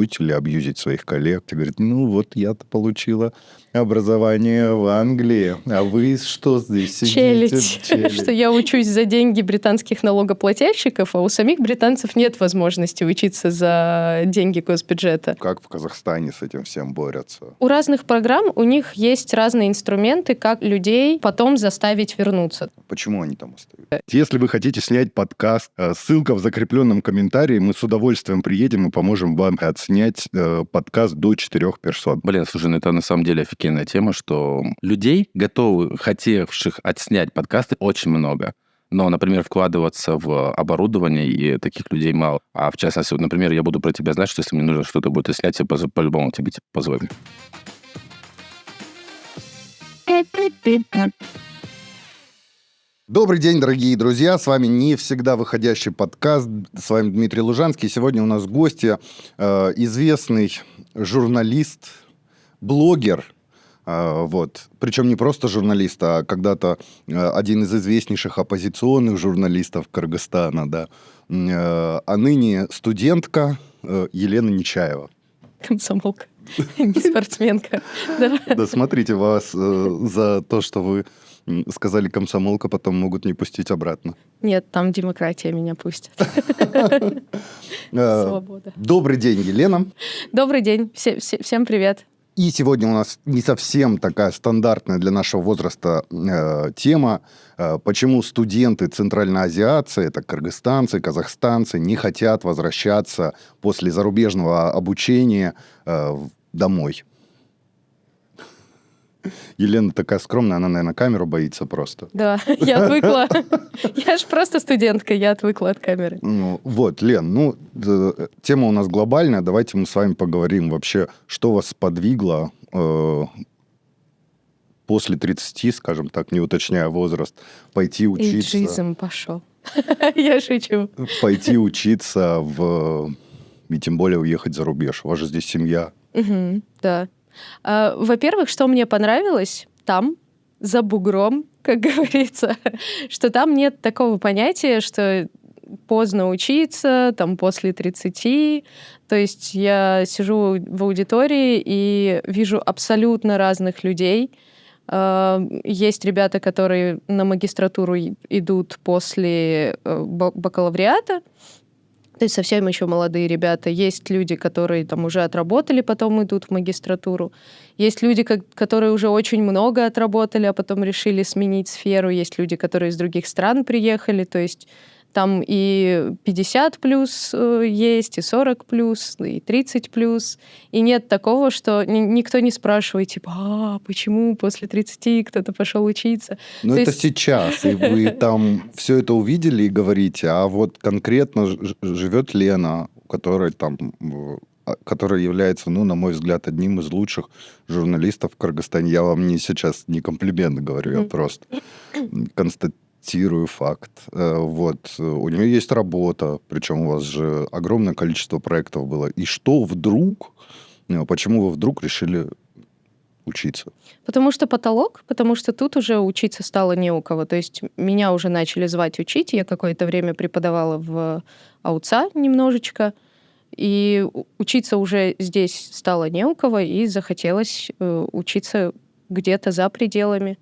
будете ли абьюзить своих коллег? Ты говорит, ну вот я-то получила образование в Англии, а вы что здесь сидите? Челядь, что я учусь за деньги британских налогоплательщиков, а у самих британцев нет возможности учиться за деньги госбюджета. Как в Казахстане с этим всем борются? У разных программ у них есть разные инструменты, как людей потом заставить вернуться. Почему они там остаются? Если вы хотите снять подкаст, ссылка в закрепленном комментарии, мы с удовольствием приедем и поможем вам отснять подкаст до 4 персон. Блин, слушай, ну это на самом деле офигенная тема, что людей, хотевших отснять подкасты, очень много. Но, например, вкладываться в оборудование, и таких людей мало. А в частности, вот, например, я буду про тебя знать, что если мне нужно что-то будет снять, я по-любому тебе позвоню. Добрый день, дорогие друзья. С вами не всегда выходящий подкаст. С вами Дмитрий Лужанский. Сегодня у нас гости известный журналист, блогер. Причем не просто журналист, а когда-то один из известнейших оппозиционных журналистов Кыргызстана, да. А ныне студентка Елена Нечаева. Комсомолка, не спортсменка. Да, смотрите, вас за то, что вы сказали комсомолка, потом могут не пустить обратно. Нет, там демократия меня пустит. Свобода. Добрый день, Елена. Добрый день. Всем привет. И сегодня у нас не совсем такая стандартная для нашего возраста тема, почему студенты центральноазиатцы, это кыргызстанцы, казахстанцы, не хотят возвращаться после зарубежного обучения домой. Елена такая скромная, она, наверное, камеру боится просто. Да, я отвыкла. Я же просто студентка, я отвыкла от камеры. Лен, тема у нас глобальная. Давайте мы с вами поговорим вообще, что вас сподвигло после 30, скажем так, не уточняя возраст, пойти учиться... Эйджизм пошел. Я шучу. Пойти учиться и тем более уехать за рубеж. У вас же здесь семья. Да. Во-первых, что мне понравилось там, за бугром, как говорится, что там нет такого понятия, что поздно учиться, там после 30. То есть я сижу в аудитории и вижу абсолютно разных людей. Есть ребята, которые на магистратуру идут после бакалавриата, то есть совсем еще молодые ребята. Есть люди, которые там уже отработали, потом идут в магистратуру. Есть люди, которые уже очень много отработали, а потом решили сменить сферу. Есть люди, которые из других стран приехали. То есть там и 50 плюс есть, и 40 плюс, и 30 плюс. И нет такого, что никто не спрашивает, типа, почему после 30 кто-то пошел учиться. Но это сейчас, и вы там все это увидели и говорите, а вот конкретно живет Лена, которая является, на мой взгляд, одним из лучших журналистов в Кыргызстане. Я вам сейчас не комплимент говорю, я просто констатирую факт. У нее есть работа, причем у вас же огромное количество проектов было. И почему вы вдруг решили учиться? Потому что потолок, потому что тут уже учиться стало не у кого. То есть меня уже начали звать учить. Я какое-то время преподавала в АУЦА немножечко. И учиться уже здесь стало не у кого, и захотелось учиться где-то за пределами.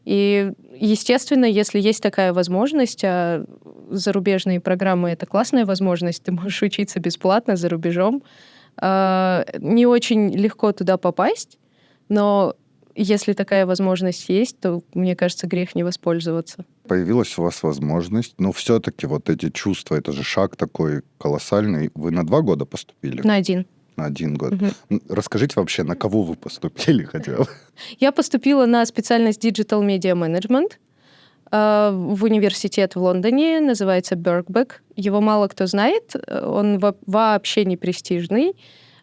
И, естественно, если есть такая возможность, а зарубежные программы — это классная возможность, ты можешь учиться бесплатно за рубежом, не очень легко туда попасть, но если такая возможность есть, то, мне кажется, грех не воспользоваться. Появилась у вас возможность, но все-таки вот эти чувства, это же шаг такой колоссальный. Вы на 2 года поступили? На 1. На 1 год. Расскажите вообще, на кого вы поступили хотя бы? Я поступила на специальность Digital Media Management в университет в Лондоне, называется Birkbeck. Его мало кто знает, он вообще не престижный.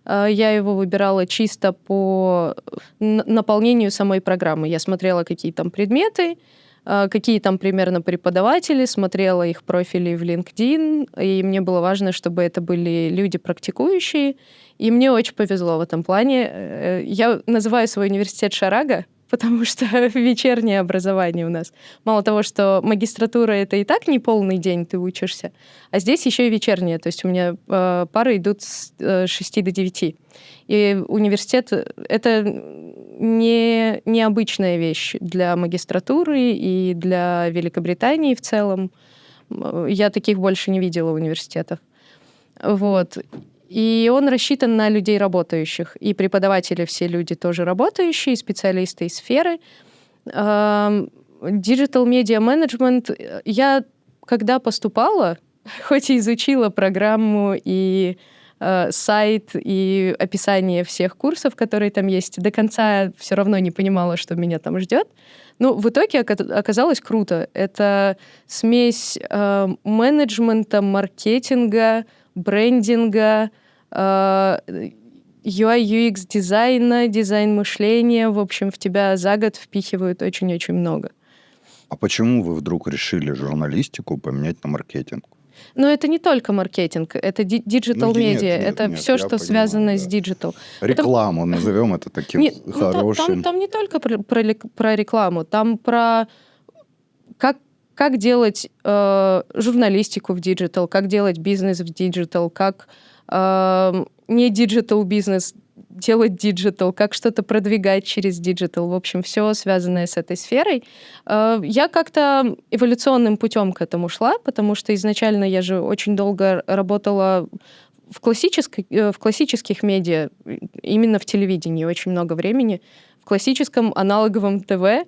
Я его выбирала чисто по наполнению самой программы. Я смотрела, какие там предметы, какие там примерно преподаватели, смотрела их профили в LinkedIn, и мне было важно, чтобы это были люди практикующие, и мне очень повезло в этом плане. Я называю свой университет Шарага, потому что вечернее образование у нас. Мало того, что магистратура — это и так не полный день ты учишься, а здесь еще и вечернее. То есть у меня пары идут с 6 до 9. И университет — это необычная вещь для магистратуры и для Великобритании в целом. Я таких больше не видела университетов. Вот. И он рассчитан на людей работающих. И преподаватели все люди тоже работающие, специалисты из сферы. Digital Media Management. Я, когда поступала, хоть и изучила программу и сайт, и описание всех курсов, которые там есть, до конца все равно не понимала, что меня там ждет. Но в итоге оказалось круто. Это смесь менеджмента, маркетинга, брендинга, UI, UX дизайна, дизайн мышления. В общем, в тебя за год впихивают очень-очень много. А почему вы вдруг решили журналистику поменять на маркетинг? Но это не только маркетинг, это диджитал медиа, это все, что связано с диджитал. Рекламу, назовем это таким хорошим. Там не только про рекламу, там про как делать журналистику в диджитал, как делать бизнес в диджитал, как не диджитал бизнес делать диджитал, как что-то продвигать через диджитал. В общем, все связанное с этой сферой. Я как-то эволюционным путем к этому шла, потому что изначально я же очень долго работала в классических медиа, именно в телевидении очень много времени, в классическом аналоговом ТВ.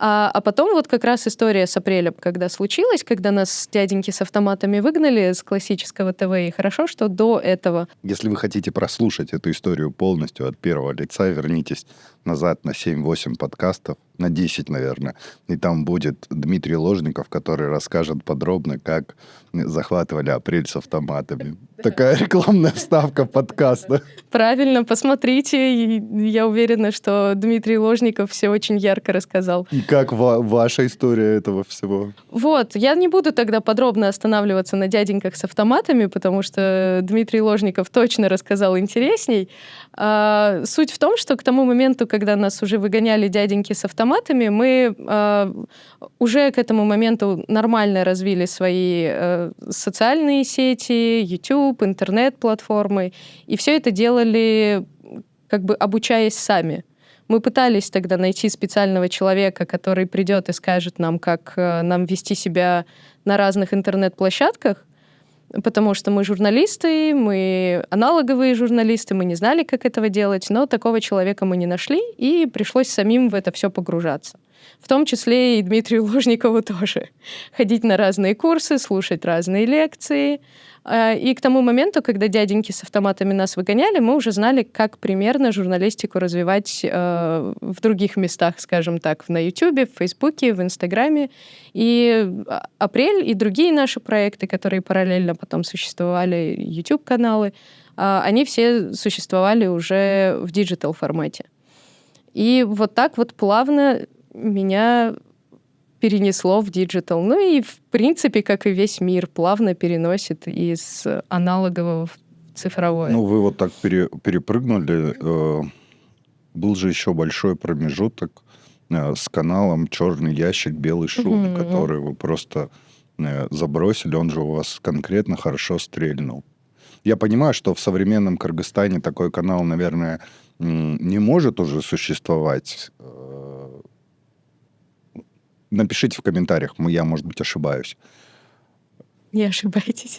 А потом вот как раз история с апрелем, когда случилась, когда нас дяденьки с автоматами выгнали с классического ТВ, и хорошо, что до этого... Если вы хотите прослушать эту историю полностью от первого лица, вернитесь назад на 7-8 подкастов, на 10, наверное, и там будет Дмитрий Ложников, который расскажет подробно, как захватывали апрель с автоматами. Такая рекламная вставка подкаста. Правильно, посмотрите. Я уверена, что Дмитрий Ложников все очень ярко рассказал. И как ваша история этого всего? Вот, я не буду тогда подробно останавливаться на дяденьках с автоматами, потому что Дмитрий Ложников точно рассказал интересней. Суть в том, что к тому моменту, когда нас уже выгоняли дяденьки с автоматами, мы уже к этому моменту нормально развили свои социальные сети, YouTube, интернет-платформы, и все это делали, как бы обучаясь сами. Мы пытались тогда найти специального человека, который придет и скажет нам, как нам вести себя на разных интернет-площадках, потому что мы журналисты, мы аналоговые журналисты, мы не знали, как этого делать, но такого человека мы не нашли, и пришлось самим в это все погружаться. В том числе и Дмитрию Ложникову тоже. Ходить на разные курсы, слушать разные лекции. И к тому моменту, когда дяденьки с автоматами нас выгоняли, мы уже знали, как примерно журналистику развивать в других местах, скажем так, на Ютубе, в Фейсбуке, в Инстаграме. И «Апрель» и другие наши проекты, которые параллельно потом существовали, YouTube-каналы, они все существовали уже в диджитал-формате. И вот так вот плавно меня перенесло в диджитал. Ну и, в принципе, как и весь мир, плавно переносит из аналогового в цифровое. Ну, вы вот так перепрыгнули. Был же еще большой промежуток с каналом «Черный ящик, белый шум», который вы просто забросили. Он же у вас конкретно хорошо стрельнул. Я понимаю, что в современном Кыргызстане такой канал, наверное, не может уже существовать. Напишите в комментариях, я, может быть, ошибаюсь. Не ошибайтесь.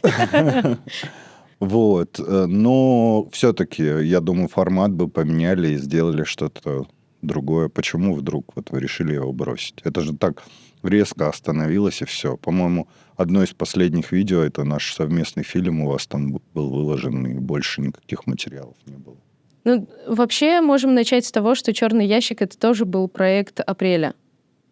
Вот. Но все-таки, я думаю, формат бы поменяли и сделали что-то другое. Почему вдруг вот вы решили его бросить? Это же так резко остановилось, и все. По-моему, одно из последних видео, это наш совместный фильм, у вас там был выложен, и больше никаких материалов не было. Ну, вообще, можем начать с того, что «Черный ящик» — это тоже был проект «Апреля».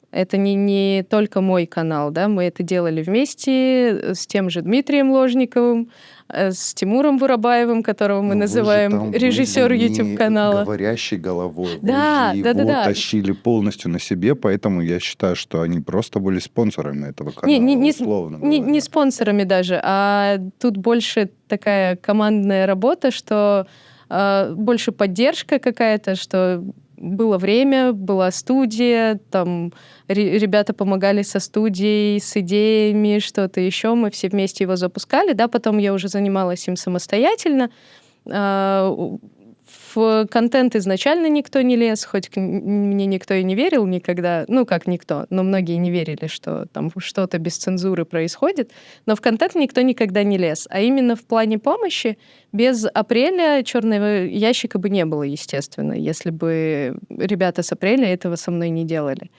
Это не только мой канал, да, мы это делали вместе с тем же Дмитрием Ложниковым, с Тимуром Бурабаевым, которого мы называем режиссер YouTube-канала. Говорящей головой. Да, вы же его тащили полностью на себе, поэтому я считаю, что они просто были спонсорами этого канала, условно говоря. Не спонсорами даже, а тут больше такая командная работа, что больше поддержка какая-то, что было время, была студия, там ребята помогали со студией, с идеями, что-то еще. Мы все вместе его запускали, да, потом я уже занималась им самостоятельно. В контент изначально никто не лез, хоть мне никто и не верил никогда. Ну, как никто, но многие не верили, что там что-то без цензуры происходит. Но в контент никто никогда не лез. А именно в плане помощи без апреля черного ящика бы не было, естественно, если бы ребята с апреля этого со мной не делали.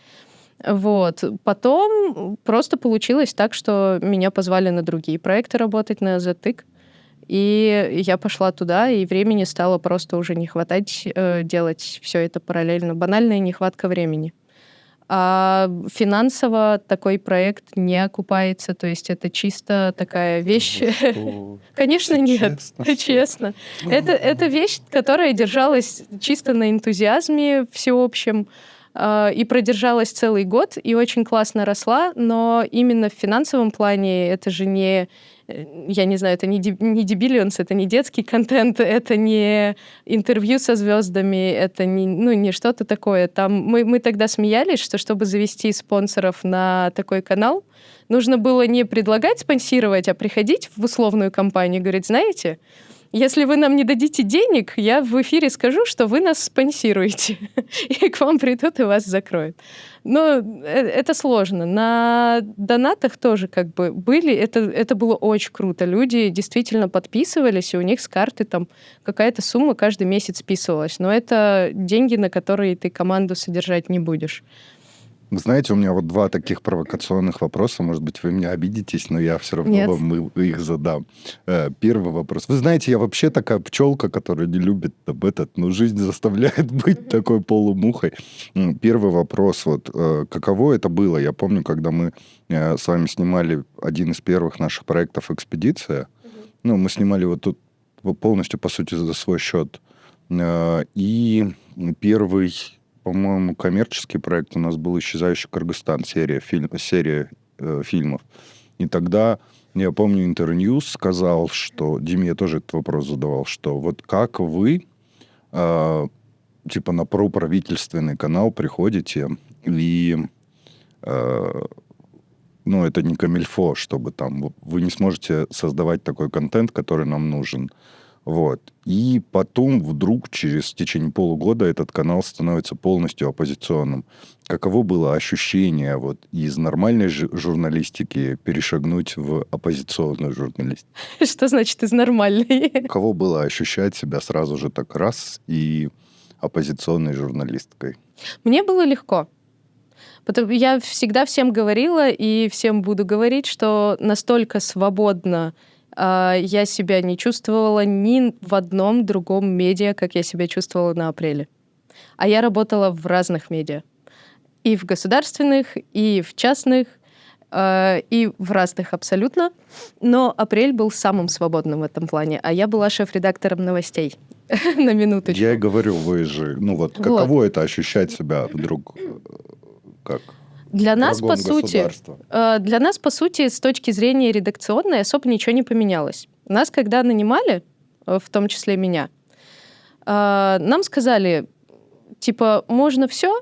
Вот. Потом просто получилось так, что меня позвали на другие проекты работать, на ZTIC. И я пошла туда, и времени стало просто уже не хватать делать все это параллельно. Банальная нехватка времени. А финансово такой проект не окупается, то есть это чисто такая вещь... Конечно, нет, честно. Это вещь, которая держалась чисто на энтузиазме всеобщем, и продержалась целый год, и очень классно росла, но именно в финансовом плане это же не... Я не знаю, это не Дебилионс, это не детский контент, это не интервью со звездами, это не что-то такое. Там мы тогда смеялись, что чтобы завести спонсоров на такой канал, нужно было не предлагать спонсировать, а приходить в условную компанию и говорить, знаете, если вы нам не дадите денег, я в эфире скажу, что вы нас спонсируете. И к вам придут и вас закроют. Но это сложно. На донатах тоже как бы были. Это было очень круто. Люди действительно подписывались, и у них с карты там какая-то сумма каждый месяц списывалась. Но это деньги, на которые ты команду содержать не будешь. Вы знаете, у меня вот два таких провокационных вопроса. Может быть, вы меня обидитесь, но я все равно вам их задам. Первый вопрос. Вы знаете, я вообще такая пчелка, которая не любит но жизнь заставляет быть такой полумухой. Первый вопрос. Вот каково это было? Я помню, когда мы с вами снимали один из первых наших проектов «Экспедиция». Ну, мы снимали вот тут полностью, по сути, за свой счет. И первый... По-моему, коммерческий проект у нас был «Исчезающий Кыргызстан», серия фильмов. И тогда, я помню, Интерньюз сказал, что... Диме я тоже этот вопрос задавал, что вот как вы, на проправительственный канал приходите, и... это не камильфо, чтобы там... Вы не сможете создавать такой контент, который нам нужен. Вот. И потом вдруг в течение полугода этот канал становится полностью оппозиционным. Каково было ощущение вот из нормальной журналистики перешагнуть в оппозиционную журналистику? Что значит из нормальной? Каково было ощущать себя сразу же так раз и оппозиционной журналисткой? Мне было легко. Я всегда всем говорила и всем буду говорить, что настолько свободно я себя не чувствовала ни в одном другом медиа, как я себя чувствовала на апреле. А я работала в разных медиа. И в государственных, и в частных, и в разных абсолютно. Но апрель был самым свободным в этом плане. А я была шеф-редактором новостей. На минуточку. Я и говорю, вы же... каково это ощущать себя вдруг как... Для нас, по сути, с точки зрения редакционной, особо ничего не поменялось. Нас, когда нанимали, в том числе меня, нам сказали, можно все,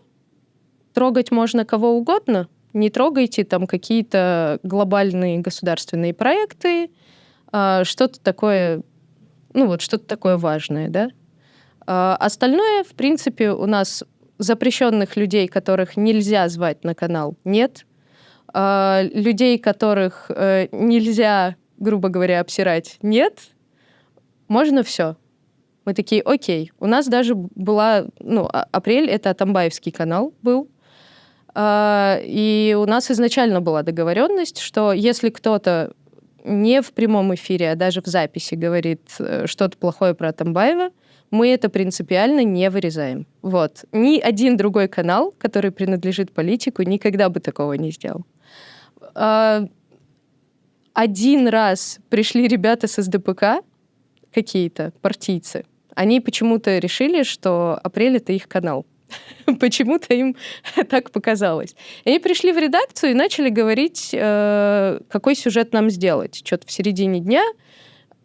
трогать можно кого угодно, не трогайте там какие-то глобальные государственные проекты, что-то такое, что-то такое важное, да. Остальное, в принципе, у нас... Запрещенных людей, которых нельзя звать на канал, нет. Людей, которых нельзя, грубо говоря, обсирать, нет. Можно все. Мы такие, окей. У нас даже была... апрель — это Атамбаевский канал был. И у нас изначально была договоренность, что если кто-то не в прямом эфире, а даже в записи говорит что-то плохое про Атамбаева, мы это принципиально не вырезаем. Вот. Ни один другой канал, который принадлежит политику, никогда бы такого не сделал. Один раз пришли ребята с СДПК, какие-то партийцы. Они почему-то решили, что апрель — это их канал. Почему-то им так показалось. И они пришли в редакцию и начали говорить, какой сюжет нам сделать. Что-то в середине дня.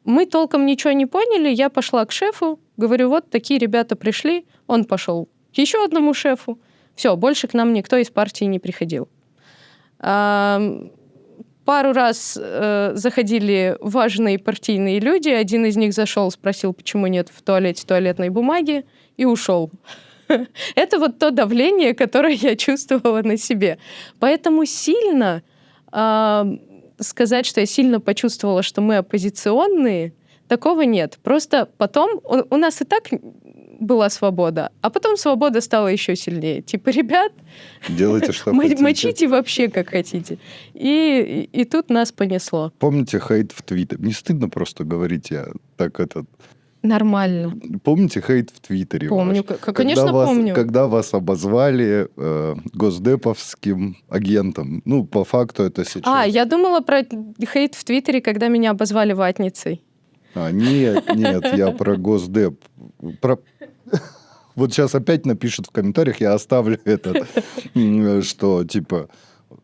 Мы толком ничего не поняли. Я пошла к шефу, говорю, вот такие ребята пришли. Он пошел еще одному шефу. Все, больше к нам никто из партии не приходил. Пару раз заходили важные партийные люди. Один из них зашел, спросил, почему нет в туалете туалетной бумаги, и ушел. Это вот то давление, которое я чувствовала на себе. Поэтому сильно сказать, что я сильно почувствовала, что мы оппозиционные, такого нет. Просто потом у нас и так была свобода, а потом свобода стала еще сильнее. Типа, ребят, Делайте, что хотите. мочите вообще, как хотите. И тут нас понесло. Помните хейт в Твиттере? Не стыдно просто говорить, я так этот... Нормально. Помните хейт в Твиттере? Помню, ваш? конечно, помню. Когда вас обозвали госдеповским агентом. Ну, по факту это сейчас... Я думала про хейт в Твиттере, когда меня обозвали ватницей. Нет, я про Госдеп. Вот сейчас опять напишут в комментариях, я оставлю этот, что типа...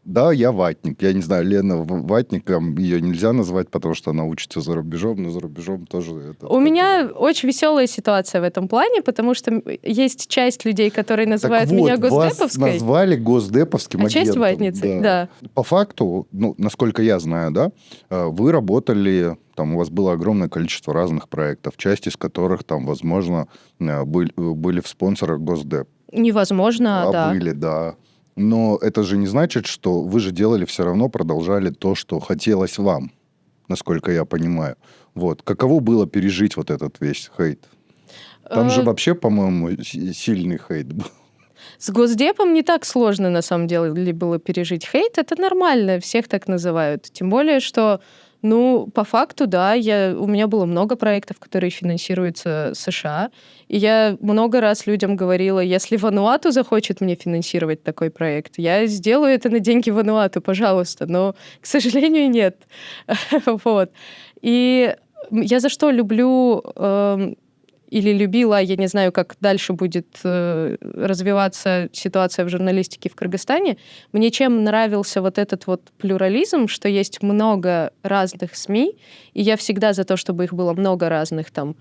Да, я ватник. Я не знаю, Лена ватником ее нельзя назвать, потому что она учится за рубежом, но за рубежом тоже... У меня очень веселая ситуация в этом плане, потому что есть часть людей, которые называют меня госдеповской. Вас назвали госдеповским агентом. Часть ватницей, да. По факту, насколько я знаю, да, вы работали, там у вас было огромное количество разных проектов, часть из которых, там, возможно, были в спонсорах Госдеп. Невозможно, да. Были, да. Но это же не значит, что вы же делали все равно, продолжали то, что хотелось вам, насколько я понимаю. Вот. Каково было пережить вот этот весь хейт? Там же вообще, по-моему, сильный хейт был. С Госдепом не так сложно, на самом деле, было пережить хейт. Это нормально, всех так называют. Тем более, что, по факту, да, у меня было много проектов, которые финансируются США. И я много раз людям говорила, если Вануату захочет мне финансировать такой проект, я сделаю это на деньги Вануату, пожалуйста. Но, к сожалению, нет. Вот. И я за что люблю... или любила, я не знаю, как дальше будет развиваться ситуация в журналистике в Кыргызстане. Мне чем нравился вот этот вот плюрализм, что есть много разных СМИ, и я всегда за то, чтобы их было много разных там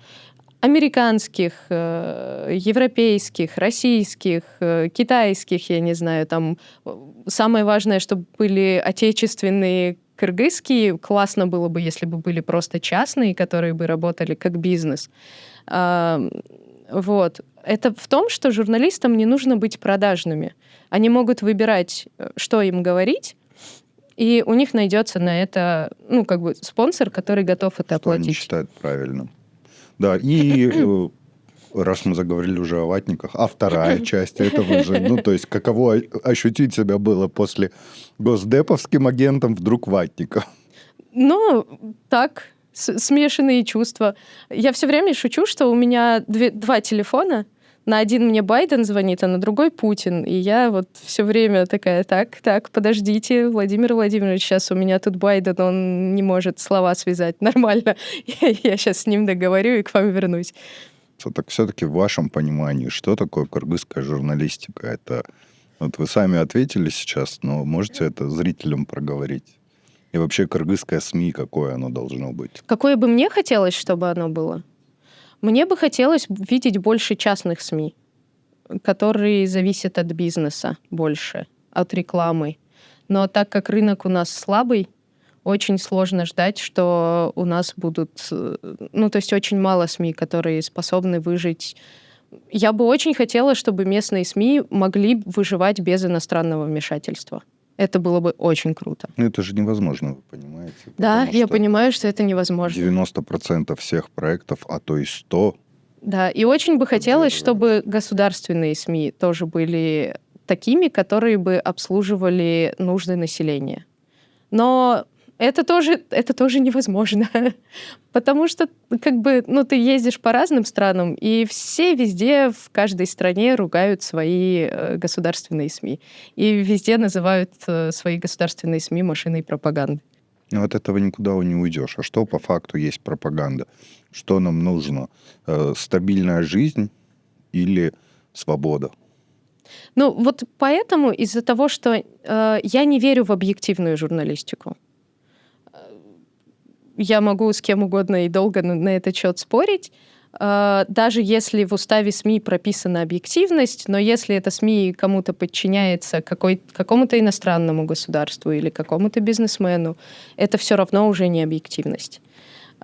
американских, европейских, российских, китайских, я не знаю, там самое важное, чтобы были отечественные, кыргызские. Классно было бы, если бы были просто частные, которые бы работали как бизнес. Вот. Это в том, что журналистам не нужно быть продажными. Они могут выбирать, что им говорить, и у них найдется на это, спонсор, который готов это оплатить. Что они считают правильным. Да, и раз мы заговорили уже о ватниках, а вторая часть этого же, то есть каково ощутить себя было после госдеповским агентом вдруг ватником? Так, смешанные чувства. Я все время шучу, что у меня два телефона. На один мне Байден звонит, а на другой Путин. И я вот все время такая, так, подождите, Владимир Владимирович, сейчас у меня тут Байден, он не может слова связать нормально. Я сейчас с ним договорю и к вам вернусь. Так все-таки в вашем понимании, что такое кыргызская журналистика? Это вот вы сами ответили сейчас, но можете это зрителям проговорить? И вообще кыргызское СМИ, какое оно должно быть? Какое бы мне хотелось, чтобы оно было? Мне бы хотелось видеть больше частных СМИ, которые зависят от бизнеса больше, от рекламы. Но так как рынок у нас слабый, очень сложно ждать, что у нас будут... то есть очень мало СМИ, которые способны выжить. Я бы очень хотела, чтобы местные СМИ могли выживать без иностранного вмешательства. Это было бы очень круто. Это же невозможно, вы понимаете? Да, я понимаю, что это невозможно. 90% всех проектов, а то и 100%. Да, и очень бы хотелось, чтобы государственные СМИ тоже были такими, которые бы обслуживали нужды населения. Но это тоже невозможно. Потому что, ты ездишь по разным странам, и все везде, в каждой стране ругают свои государственные СМИ. И везде называют свои государственные СМИ машиной пропаганды. Но от этого никуда не уйдешь. А что по факту есть пропаганда? Что нам нужно? Стабильная жизнь или свобода? Вот поэтому из-за того, что я не верю в объективную журналистику, я могу с кем угодно и долго на этот счет спорить. даже если в уставе СМИ прописана объективность, но если это СМИ кому-то подчиняется, какому-то иностранному государству или какому-то бизнесмену, это все равно уже не объективность.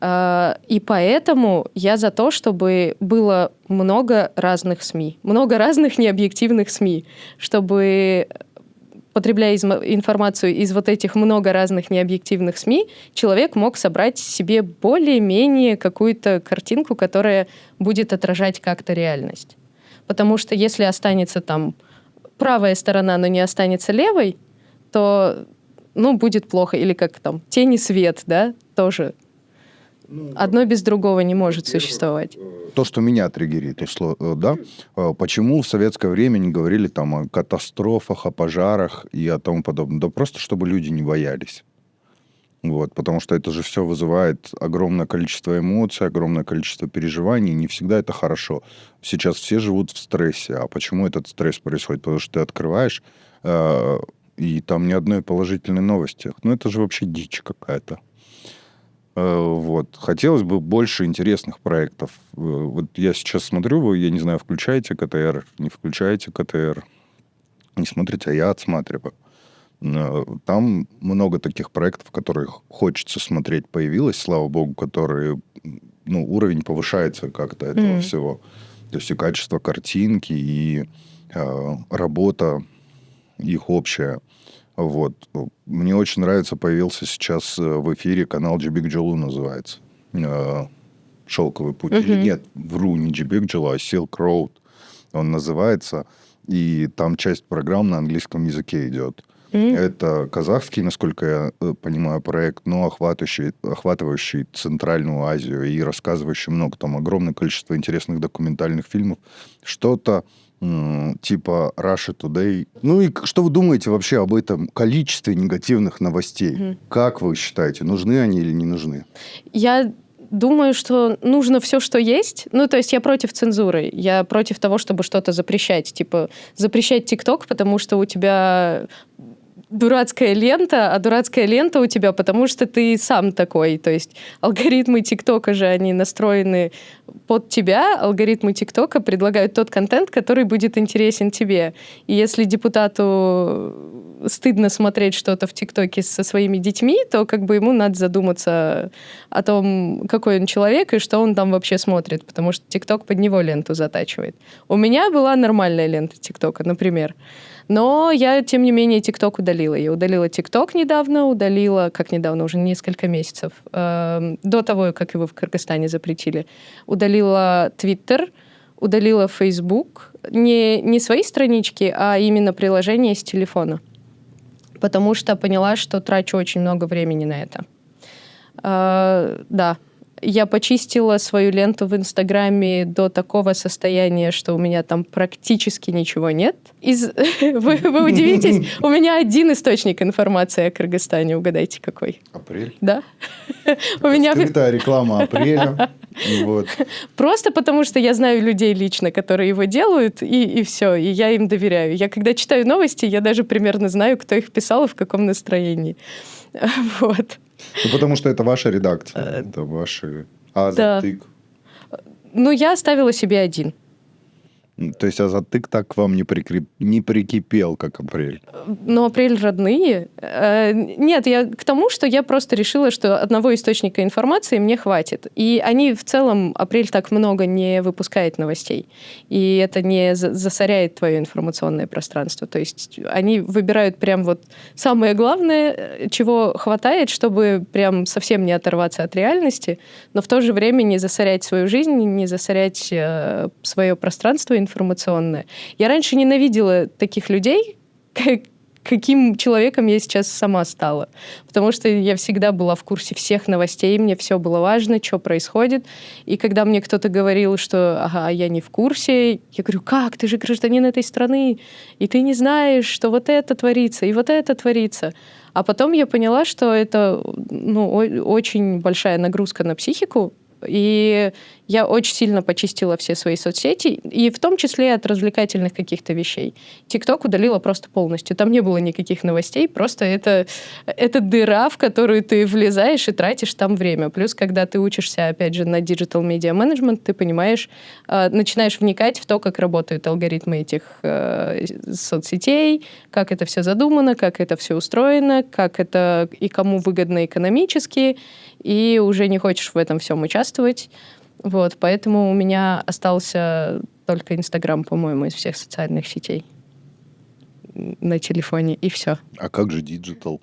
И поэтому я за то, чтобы было много разных СМИ, много разных необъективных СМИ, чтобы, потребляя информацию из вот этих много разных необъективных СМИ, человек мог собрать себе более-менее какую-то картинку, которая будет отражать как-то реальность. Потому что если останется там правая сторона, но не останется левой, то, будет плохо. Или как там, тень и свет, да, тоже. Одно без другого не может существовать. То, что меня триггерит, да, почему в советское время не говорили там о катастрофах, о пожарах и о тому подобном? Да просто, чтобы люди не боялись. Вот, потому что это же все вызывает огромное количество эмоций, огромное количество переживаний, и не всегда это хорошо. Сейчас все живут в стрессе. А почему этот стресс происходит? Потому что ты открываешь, и там ни одной положительной новости. Это же вообще дичь какая-то. Вот. Хотелось бы больше интересных проектов. Вот я сейчас смотрю, я не знаю, включаете КТР, не включаете КТР, не смотрите, а я отсматриваю. Там много таких проектов, которых хочется смотреть, появилось, слава богу, которые, уровень повышается как-то этого всего. То есть и качество картинки, и работа их общая. Вот. Мне очень нравится, появился сейчас в эфире канал Джибик Джолу называется. «Шелковый путь». Или нет, вру, не Джибик Джолу, а Silk Road он называется. И там часть программ на английском языке идет. Это казахский, насколько я понимаю, проект, но охватывающий Центральную Азию и рассказывающий много. Там огромное количество интересных документальных фильмов. Что-то типа Russia Today. И что вы думаете вообще об этом количестве негативных новостей? Как вы считаете, нужны они или не нужны? Я думаю, что нужно все, что есть. То есть я против цензуры. Я против того, чтобы что-то запрещать. Типа запрещать ТикТок, потому что у тебя дурацкая лента, а дурацкая лента у тебя, потому что ты сам такой. То есть алгоритмы ТикТока же, они настроены под тебя. Алгоритмы ТикТока предлагают тот контент, который будет интересен тебе. И если депутату стыдно смотреть что-то в ТикТоке со своими детьми, то ему надо задуматься о том, какой он человек и что он там вообще смотрит, потому что ТикТок под него ленту затачивает. У меня была нормальная лента ТикТока, например. Но я, тем не менее, ТикТок удалила. Я удалила ТикТок недавно, уже несколько месяцев, до того, как его в Кыргызстане запретили. Удалила Твиттер, удалила Фейсбук. Не свои странички, а именно приложения с телефона. Потому что поняла, что трачу очень много времени на это. Да. Я почистила свою ленту в Инстаграме до такого состояния, что у меня там практически ничего нет. Вы удивитесь, у меня один источник информации о Кыргызстане. Угадайте, какой? Апрель? Да. Скрытая реклама Апреля. Вот. Просто потому, что я знаю людей лично, которые его делают, и все, и я им доверяю. Я когда читаю новости, я даже примерно знаю, кто их писал и в каком настроении. Вот. Потому что это ваша редакция, это ваши... Азатык. Я оставила себе один. То есть Азатык так к вам не прикипел, как Апрель? Но Апрель родные. Нет, я к тому, что я просто решила, что одного источника информации мне хватит. И они в целом, Апрель так много не выпускает новостей. И это не засоряет твое информационное пространство. То есть они выбирают прям самое главное, чего хватает, чтобы прям совсем не оторваться от реальности, но в то же время не засорять свою жизнь, не засорять свое пространство информационное. Я раньше ненавидела таких людей, каким человеком я сейчас сама стала. Потому что я всегда была в курсе всех новостей, мне все было важно, что происходит. И когда мне кто-то говорил, что я не в курсе, я говорю, как? Ты же гражданин этой страны, и ты не знаешь, что вот это творится, и вот это творится. А потом я поняла, что это очень большая нагрузка на психику, и Я очень сильно почистила все свои соцсети, и в том числе от развлекательных каких-то вещей. ТикТок удалила просто полностью. Там не было никаких новостей, просто это дыра, в которую ты влезаешь и тратишь там время. Плюс, когда ты учишься, опять же, на Digital Media Management, ты понимаешь, начинаешь вникать в то, как работают алгоритмы этих соцсетей, как это все задумано, как это все устроено, как это и кому выгодно экономически, и уже не хочешь в этом всем участвовать. Вот, поэтому у меня остался только Инстаграм, по-моему, из всех социальных сетей на телефоне, и все. А как же диджитал?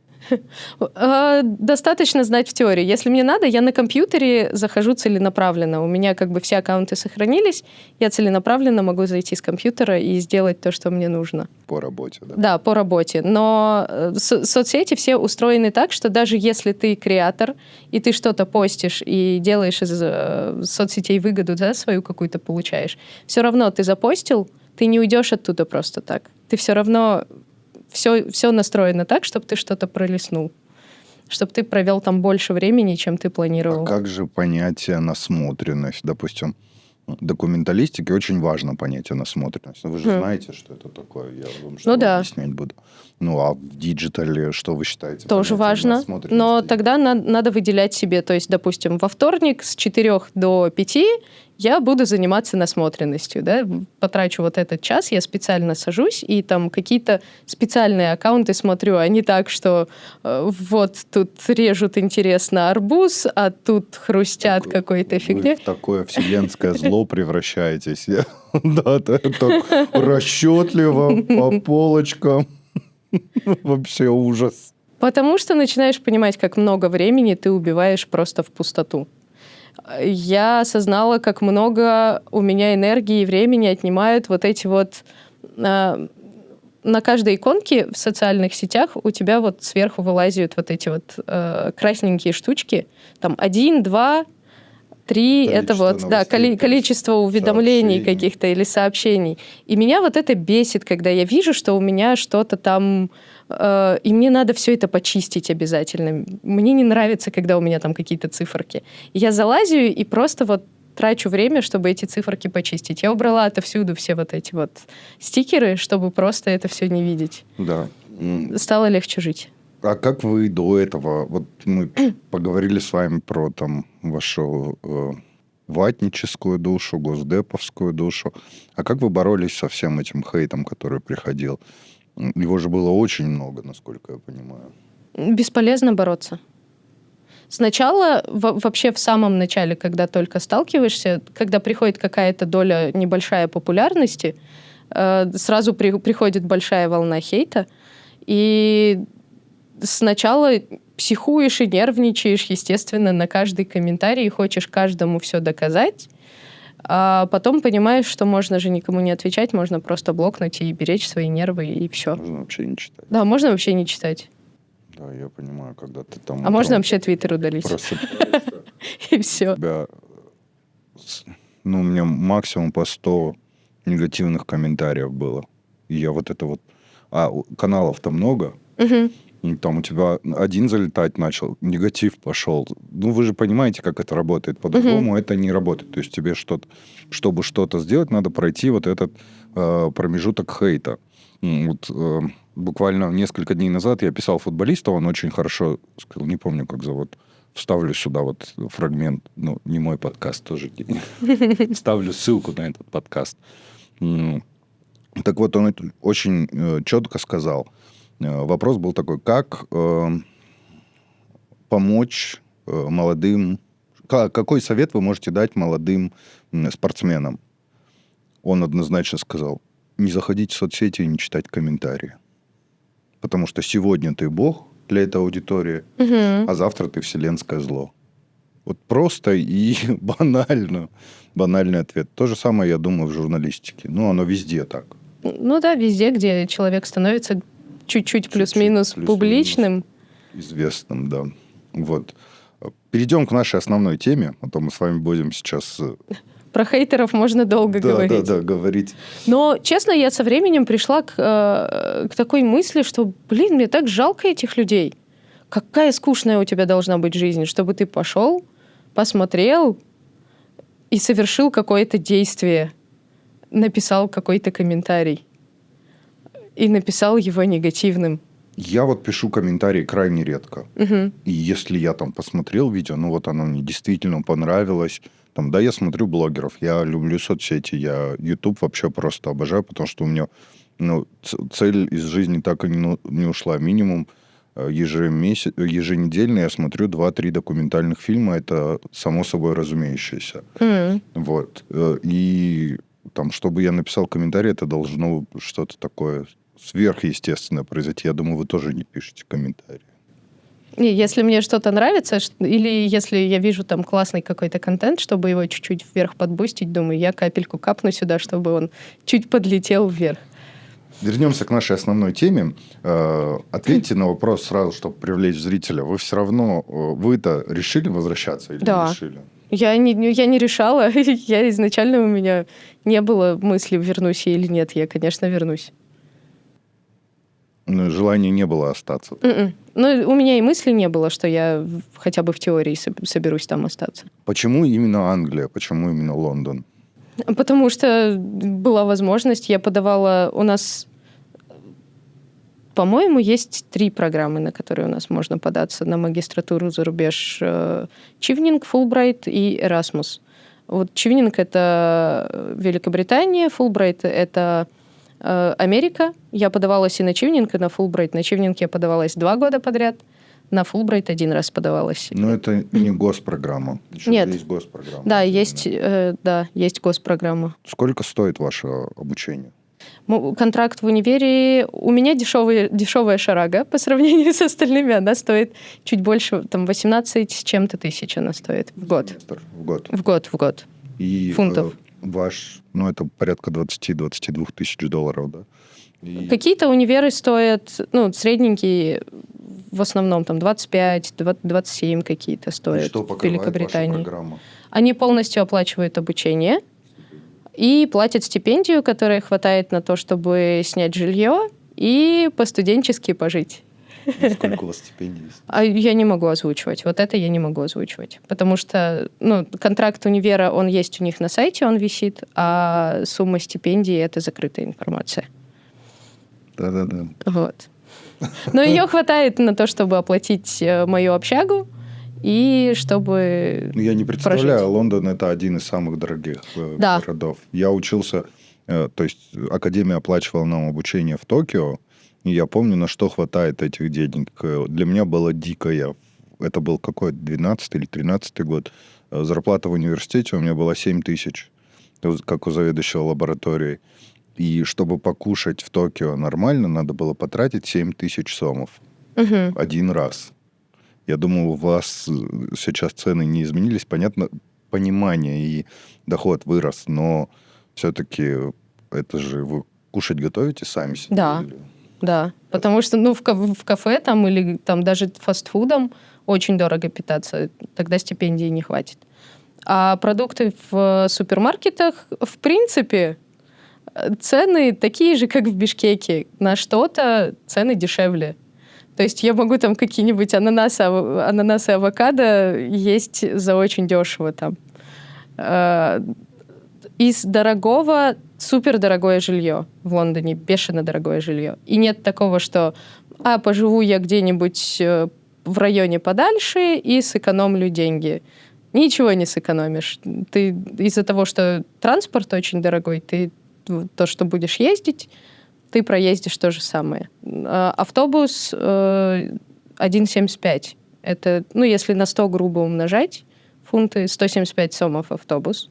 Достаточно знать в теории. Если мне надо, я на компьютере захожу целенаправленно. У меня как бы все аккаунты сохранились, я целенаправленно могу зайти с компьютера и сделать то, что мне нужно. По работе, да? Да, по работе. Но соцсети все устроены так, что даже если ты креатор, и ты что-то постишь и делаешь из соцсетей выгоду, да, свою какую-то получаешь, все равно ты запостил, ты не уйдешь оттуда просто так. Ты все равно... Все настроено так, чтобы ты что-то пролистнул. Чтобы ты провел там больше времени, чем ты планировал. А как же понятие насмотренность? Допустим, в документалистике очень важно понятие насмотренность. Вы же знаете, что это такое. Я вам что объяснять буду. Ну, а в диджитале что вы считаете? Тоже важно. Но тогда надо выделять себе. То есть, допустим, во вторник с 4 до 5 я буду заниматься насмотренностью. Да? Потрачу вот этот час, я специально сажусь и там какие-то специальные аккаунты смотрю, а не так, что вот тут режут интересно арбуз, а тут хрустят какой-то фигней. Вы в такое вселенское зло превращаетесь. Да, так расчетливо, по полочкам. Вообще ужас. Потому что начинаешь понимать, как много времени ты убиваешь просто в пустоту. Я осознала, как много у меня энергии и времени отнимают вот эти вот... На каждой иконке в социальных сетях у тебя вот сверху вылазят вот эти вот красненькие штучки. Там 1, 2, 3, это вот, да, количество уведомлений каких-то или сообщений. И меня вот это бесит, когда я вижу, что у меня что-то там... И мне надо все это почистить обязательно. Мне не нравится, когда у меня там какие-то циферки. Я залазю и просто вот трачу время, чтобы эти циферки почистить. Я убрала отовсюду все вот эти вот стикеры, чтобы просто это все не видеть. Да. Стало легче жить. А как вы до этого... Вот мы поговорили с вами про там вашу ватническую душу, госдеповскую душу. А как вы боролись со всем этим хейтом, который приходил? Его же было очень много, насколько я понимаю. Бесполезно бороться. Сначала, вообще в самом начале, когда только сталкиваешься, когда приходит какая-то доля небольшая популярности, сразу приходит большая волна хейта, и сначала психуешь и нервничаешь, естественно, на каждый комментарий, и хочешь каждому все доказать, а потом понимаешь, что можно же никому не отвечать, можно просто блокнуть и беречь свои нервы, и все. Можно вообще не читать. Да, можно вообще не читать. Да, я понимаю, когда ты там... А можно вообще Твиттер удалить? И все. Ну, у меня максимум по 100 негативных комментариев было. И я вот это вот... А каналов-то много. И там у тебя один залетать начал, негатив пошел. Ну, вы же понимаете, как это работает. По-другому это не работает. То есть тебе чтобы что-то сделать, надо пройти вот этот промежуток хейта. Вот, буквально несколько дней назад я писал футболисту, он очень хорошо сказал, не помню, как зовут, вставлю сюда вот фрагмент, ну, не мой подкаст тоже. Вставлю ссылку на этот подкаст. Так вот, он очень четко сказал. Вопрос был такой, как помочь молодым... Какой совет вы можете дать молодым спортсменам? Он однозначно сказал, не заходить в соцсети и не читать комментарии. Потому что сегодня ты бог для этой аудитории, а завтра ты вселенское зло. Вот просто и банально. Банальный ответ. То же самое, я думаю, в журналистике. Ну, оно везде так. Ну да, везде, где человек становится чуть-чуть плюс-минус публичным. Известным, да. Вот. Перейдем к нашей основной теме, а то мы с вами будем сейчас... Про хейтеров можно долго говорить. Да, говорить. Но, честно, я со временем пришла к такой мысли, что, мне так жалко этих людей. Какая скучная у тебя должна быть жизнь, чтобы ты пошел, посмотрел, и совершил какое-то действие, написал какой-то комментарий и написал его негативным. Я вот пишу комментарии крайне редко. Мгм. И если я там посмотрел видео, ну вот оно мне действительно понравилось. Там, да, я смотрю блогеров, я люблю соцсети, я YouTube вообще просто обожаю, потому что у меня цель из жизни так и не ушла. Минимум еженедельно я смотрю 2-3 документальных фильма, это само собой разумеющееся. М. Вот. И там, чтобы я написал комментарий, это должно что-то такое сверхъестественное произойти. Я думаю, вы тоже не пишете комментарии. Не, если мне что-то нравится, или если я вижу там классный какой-то контент, чтобы его чуть-чуть вверх подбустить, думаю, я капельку капну сюда, чтобы он чуть подлетел вверх. Вернемся к нашей основной теме. Ответьте на вопрос сразу, чтобы привлечь зрителя. Вы все равно, вы-то решили возвращаться или Да. не решили? Я не решала. Я изначально у меня не было мысли, вернусь я или нет. Я, конечно, вернусь. Ну, желания не было остаться. Мгм. Ну, у меня и мысли не было, что я хотя бы в теории соберусь там остаться. Почему именно Англия? Почему именно Лондон? Потому что была возможность, я подавала... У нас, по-моему, есть 3 программы, на которые у нас можно податься на магистратуру за рубеж. Чивнинг, Фулбрайт и Erasmus. Вот Чивнинг — это Великобритания, Фулбрайт — это Америка. Я подавалась и на Чивнинг, и на Фулбрайт. На Чивнинг я подавалась 2 года подряд, на Фулбрайт 1 раз подавалась. Но это не госпрограмма. Еще Нет. есть госпрограмма. Да, есть госпрограмма. Сколько стоит ваше обучение? Контракт в универе... У меня дешевая шарага по сравнению с остальными. Она стоит чуть больше, там, 18 с чем-то тысяч она стоит в год. В год. И Фунтов. Ваш, это порядка 20-22 тысяч долларов, да? И Какие-то универы стоят, средненькие, в основном там 25-27 какие-то стоят что в покрывает ваша Великобритании. программа? Они полностью оплачивают обучение и платят стипендию, которая хватает на то, чтобы снять жилье и по-студенчески пожить. Сколько у вас стипендий есть? А я не могу озвучивать. Вот это я не могу озвучивать. Потому что контракт универа, он есть у них на сайте, он висит, а сумма стипендии — это закрытая информация. Да-да-да. Вот. Но ее хватает на то, чтобы оплатить мою общагу и чтобы... Я не представляю, прожить. Лондон — это один из самых дорогих Да. городов. Я учился, то есть Академия оплачивала нам обучение в Токио, и я помню, на что хватает этих денег. Для меня было дикое. Это был какой-то 12 или 13 год. Зарплата в университете у меня была 7 тысяч, как у заведующего лабораторией. И чтобы покушать в Токио нормально, надо было потратить 7 тысяч сомов. Мгм. Один раз. Я думаю, у вас сейчас цены не изменились. Понятно, понимание и доход вырос, но все-таки это же вы кушать готовите сами себе? Да. Или- Да, потому что в кафе там или там даже фастфудом очень дорого питаться, тогда стипендии не хватит. А продукты в супермаркетах, в принципе, цены такие же, как в Бишкеке. На что-то цены дешевле. То есть я могу там какие-нибудь ананасы, авокадо есть за очень дешево там. Из дорогого супердорогое жилье в Лондоне, бешено дорогое жилье. И нет такого, что поживу я где-нибудь в районе подальше и сэкономлю деньги. Ничего не сэкономишь. Ты из-за того, что транспорт очень дорогой, ты то, что будешь ездить, ты проездишь то же самое. Автобус 1,75. Это, если на 100 грубо умножать, фунты, 175 сомов автобус.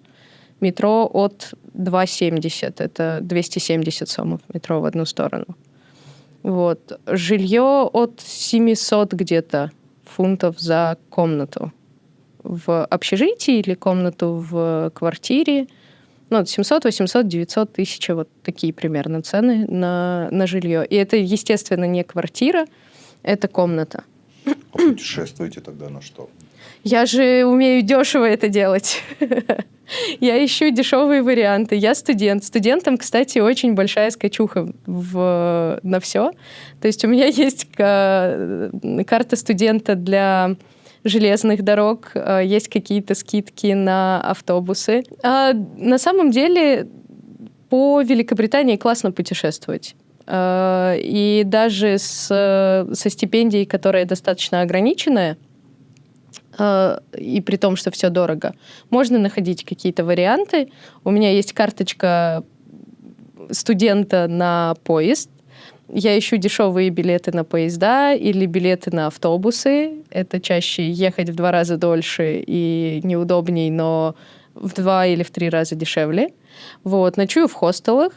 Метро от 2,70. Это 270 сомов метро в одну сторону. Вот. Жилье от 700 где-то фунтов за комнату. В общежитии или комнату в квартире. 700, 800, 900, 1000. Вот такие примерно цены на жилье. И это, естественно, не квартира, это комната. А путешествуете тогда на что? Я же умею дешево это делать. Я ищу дешевые варианты. Я студент. Студентам, кстати, очень большая скачуха на все. То есть у меня есть карта студента для железных дорог, есть какие-то скидки на автобусы. На самом деле по Великобритании классно путешествовать. И даже со стипендией, которая достаточно ограниченная, и при том, что все дорого, можно находить какие-то варианты. У меня есть карточка студента на поезд. Я ищу дешевые билеты на поезда или билеты на автобусы. Это чаще ехать в 2 раза дольше и неудобней, но в 2 или в 3 раза дешевле. Вот. Ночую в хостелах.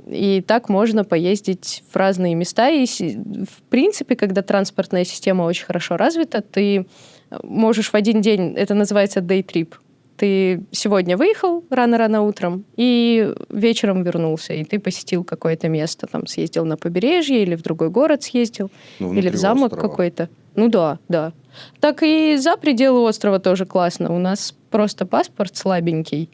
И так можно поездить в разные места. И, в принципе, когда транспортная система очень хорошо развита, ты можешь в один день, это называется day trip, ты сегодня выехал рано-рано утром и вечером вернулся, и ты посетил какое-то место, там съездил на побережье или в другой город съездил, или в замок какой-то. Ну да. Так и за пределы острова тоже классно. У нас просто паспорт слабенький,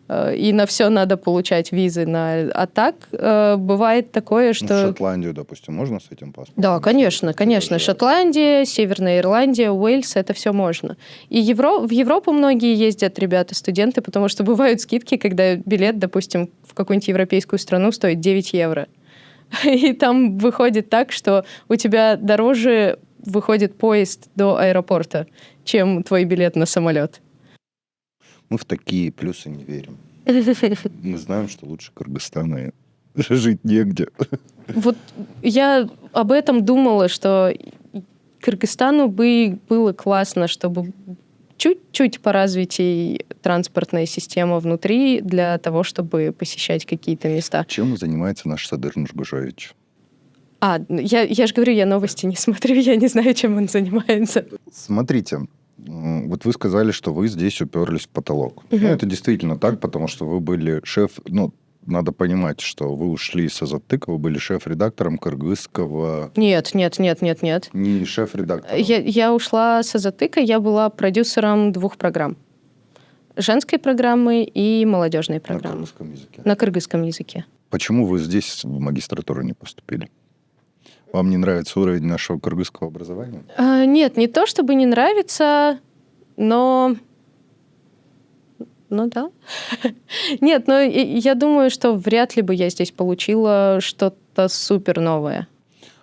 и на все надо получать визы. А так бывает такое, что... В Шотландию, допустим, можно с этим паспортом? Да, конечно. Шотландия, Северная Ирландия, Уэльс, это все можно. И в Европу многие ездят ребята, студенты, потому что бывают скидки, когда билет, допустим, в какую-нибудь европейскую страну стоит 9 евро. И там выходит так, что у тебя дороже выходит поезд до аэропорта, чем твой билет на самолет. Мы в такие плюсы не верим. Мы знаем, что лучше Кыргызстана жить негде. Вот я об этом думала, что Кыргызстану бы было классно, чтобы чуть-чуть поразвитей транспортная система внутри для того, чтобы посещать какие-то места. Чем занимается наш Садыр Нургужевич? Я же говорю, я новости не смотрю, я не знаю, чем он занимается. Смотрите, вот вы сказали, что вы здесь уперлись в потолок. Угу. Это действительно так, потому что вы были надо понимать, что вы ушли с Азаттыка, вы были шеф-редактором кыргызского... Нет. Не шеф-редактором. Я ушла с Азаттыка, я была продюсером 2 программ. Женской программы и молодежной программы. На кыргызском языке. На кыргызском языке. Почему вы здесь в магистратуру не поступили? Вам не нравится уровень нашего кыргызского образования? Нет, не то чтобы не нравится, но... Ну да. Нет, но я думаю, что вряд ли бы я здесь получила что-то супер новое.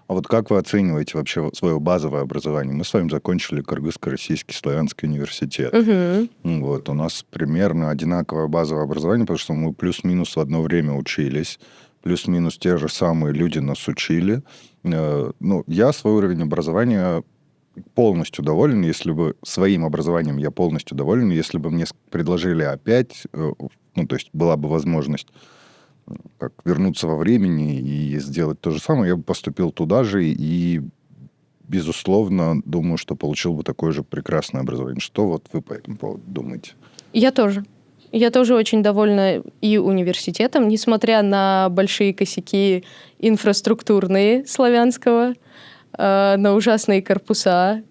А вот как вы оцениваете вообще свое базовое образование? Мы с вами закончили Кыргызско-Российский славянский университет. Угу. Вот, у нас примерно одинаковое базовое образование, потому что мы плюс-минус в одно время учились. Плюс-минус те же самые люди нас учили. Я свой уровень образования полностью доволен, своим образованием я полностью доволен, если бы мне предложили опять, то есть была бы возможность вернуться во времени и сделать то же самое, я бы поступил туда же и, безусловно, думаю, что получил бы такое же прекрасное образование. Что вот вы по этому поводу думаете? Я тоже. Я тоже очень довольна и университетом, несмотря на большие косяки инфраструктурные славянского, на ужасные корпуса.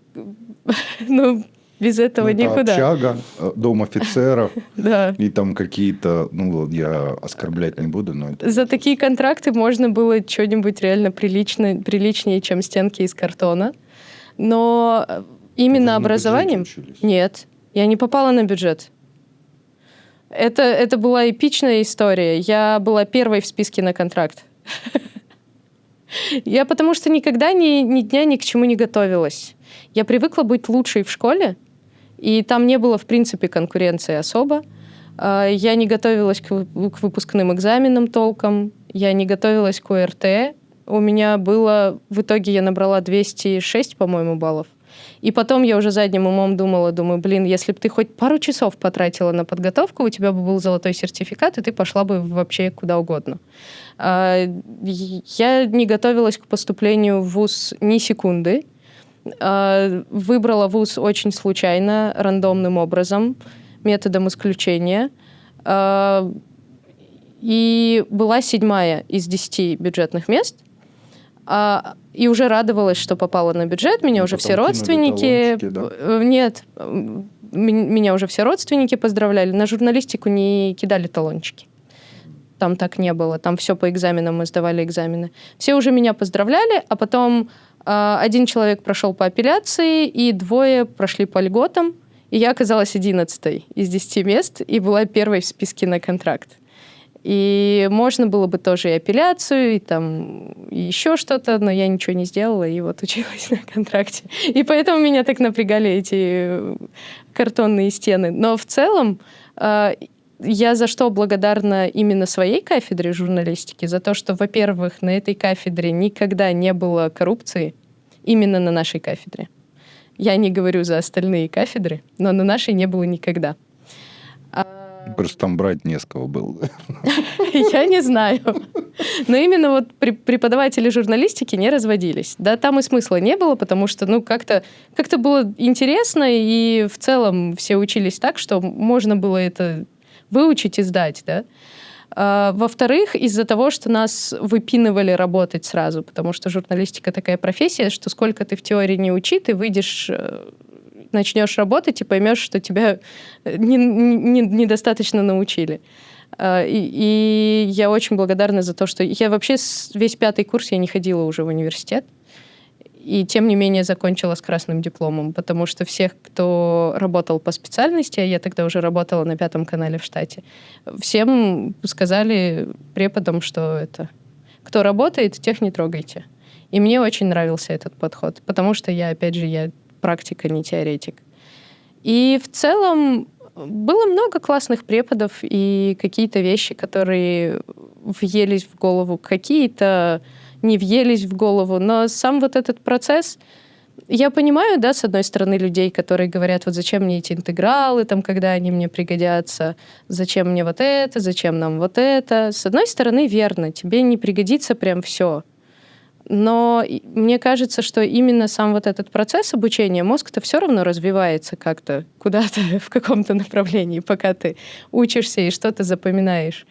Без этого никуда. Общага, дом офицеров, да. И там какие-то, я оскорблять не буду, но... За такие контракты можно было что-нибудь реально приличнее, чем стенки из картона. Но именно образованием... Нет, я не попала на бюджет. Это была эпичная история. Я была первой в списке на контракт. Я потому что никогда ни дня ни к чему не готовилась. Я привыкла быть лучшей в школе, и там не было, в принципе, конкуренции особо. Я не готовилась к выпускным экзаменам толком, я не готовилась к ОРТ. У меня было... В итоге я набрала 206, по-моему, баллов. И потом я уже задним умом думаю, если бы ты хоть пару часов потратила на подготовку, у тебя бы был золотой сертификат, и ты пошла бы вообще куда угодно. Я не готовилась к поступлению в вуз ни секунды. Выбрала вуз очень случайно, рандомным образом, методом исключения. И была 7-я из 10 бюджетных мест. И уже радовалась, что попала на бюджет. Меня уже все родственники... Да? Нет, меня уже все родственники поздравляли. На журналистику не кидали талончики. Там так не было. Там все по экзаменам, мы сдавали экзамены. Все уже меня поздравляли, а потом Один человек прошел по апелляции, и 2 прошли по льготам. И я оказалась 11-й из 10 мест и была первой в списке на контракт. И можно было бы тоже и апелляцию, и там и еще что-то, но я ничего не сделала, и вот училась на контракте. И поэтому меня так напрягали эти картонные стены. Но в целом я за что благодарна именно своей кафедре журналистики? За то, что, во-первых, на этой кафедре никогда не было коррупции, именно на нашей кафедре. Я не говорю за остальные кафедры, но на нашей не было никогда. Просто там брать не с кого было. Я не знаю. Но именно вот преподаватели журналистики не разводились. Да, там и смысла не было, потому что, как-то было интересно, и в целом все учились так, что можно было это выучить и сдать, да. Во-вторых, из-за того, что нас выпинывали работать сразу, потому что журналистика такая профессия, что сколько ты в теории не учи, ты выйдешь, начнешь работать и поймешь, что тебя недостаточно научили. И я очень благодарна за то, что я вообще весь 5-й курс я не ходила уже в университет. И тем не менее закончила с красным дипломом, потому что всех, кто работал по специальности, а я тогда уже работала на 5 канале в штате, всем сказали преподам, что это кто работает, тех не трогайте. И мне очень нравился этот подход, потому что я практик, а не теоретик. И в целом было много классных преподов и какие-то вещи, которые въелись в голову, какие-то не въелись в голову, но сам вот этот процесс, я понимаю, да, с одной стороны, людей, которые говорят, вот зачем мне эти интегралы, там, когда они мне пригодятся, зачем мне вот это, зачем нам вот это. С одной стороны, верно, тебе не пригодится прям все. Но мне кажется, что именно сам вот этот процесс обучения, мозг-то все равно развивается как-то куда-то в каком-то направлении, пока ты учишься и что-то запоминаешь.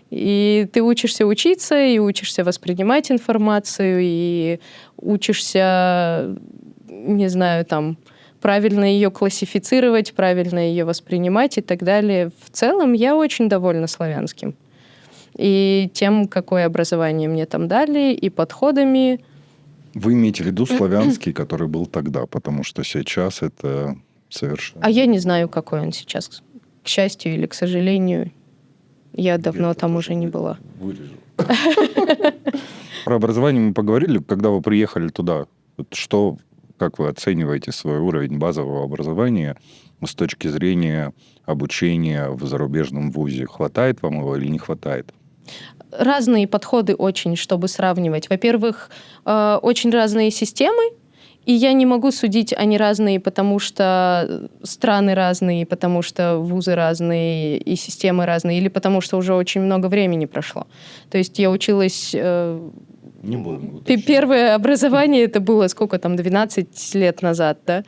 И ты учишься учиться, и учишься воспринимать информацию, и учишься, не знаю, там, правильно ее классифицировать, правильно ее воспринимать и так далее. В целом я очень довольна славянским. И тем, какое образование мне там дали, и подходами. Вы имеете в виду славянский, который был тогда, потому что сейчас это совершенно... А я не знаю, какой он сейчас. К счастью или к сожалению, я давно там уже не была. Вырежу. Про образование мы поговорили, когда вы приехали туда. Как вы оцениваете свой уровень базового образования с точки зрения обучения в зарубежном вузе? Хватает вам его или не хватает? Разные подходы очень, чтобы сравнивать. Во-первых, очень разные системы, и я не могу судить, они разные, потому что страны разные, потому что вузы разные и системы разные, или потому что уже очень много времени прошло. То есть я училась... Не будем уточнять. Первое образование это было 12 лет назад, да?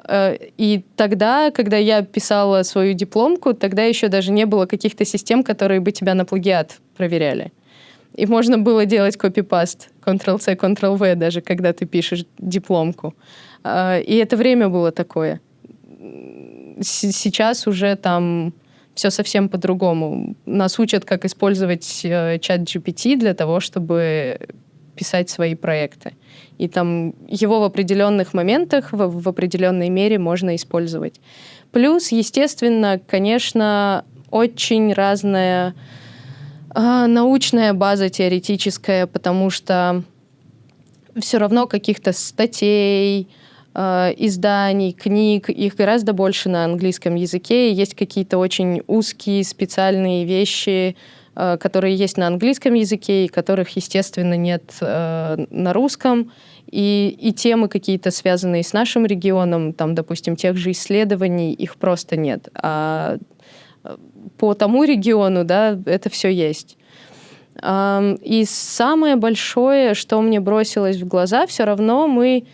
И тогда, когда я писала свою дипломку, тогда еще даже не было каких-то систем, которые бы тебя на плагиат проверяли. И можно было делать копипаст, Ctrl-C, Ctrl-V, даже когда ты пишешь дипломку. И это время было такое. Сейчас уже там все совсем по-другому. Нас учат, как использовать чат GPT для того, чтобы писать свои проекты. И там его в определенных моментах, в определенной мере можно использовать. Плюс, естественно, конечно, очень разная научная база теоретическая, потому что все равно каких-то статей, изданий, книг, их гораздо больше на английском языке. Есть какие-то очень узкие, специальные вещи, которые есть на английском языке, и которых, естественно, нет на русском. И темы какие-то, связанные с нашим регионом, там, допустим, тех же исследований, их просто нет. А по тому региону, да, это все есть. И самое большое, что мне бросилось в глаза, все равно мы...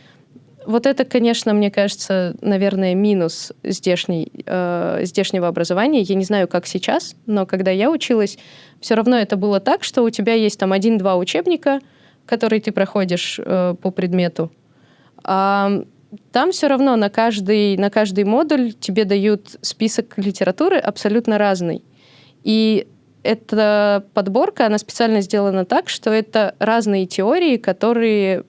Вот это, конечно, мне кажется, наверное, минус здешнего образования. Я не знаю, как сейчас, но когда я училась, все равно это было так, что у тебя есть там 1-2 учебника, которые ты проходишь по предмету. А там все равно на каждый модуль тебе дают список литературы абсолютно разный. И эта подборка, она специально сделана так, что это разные теории, которые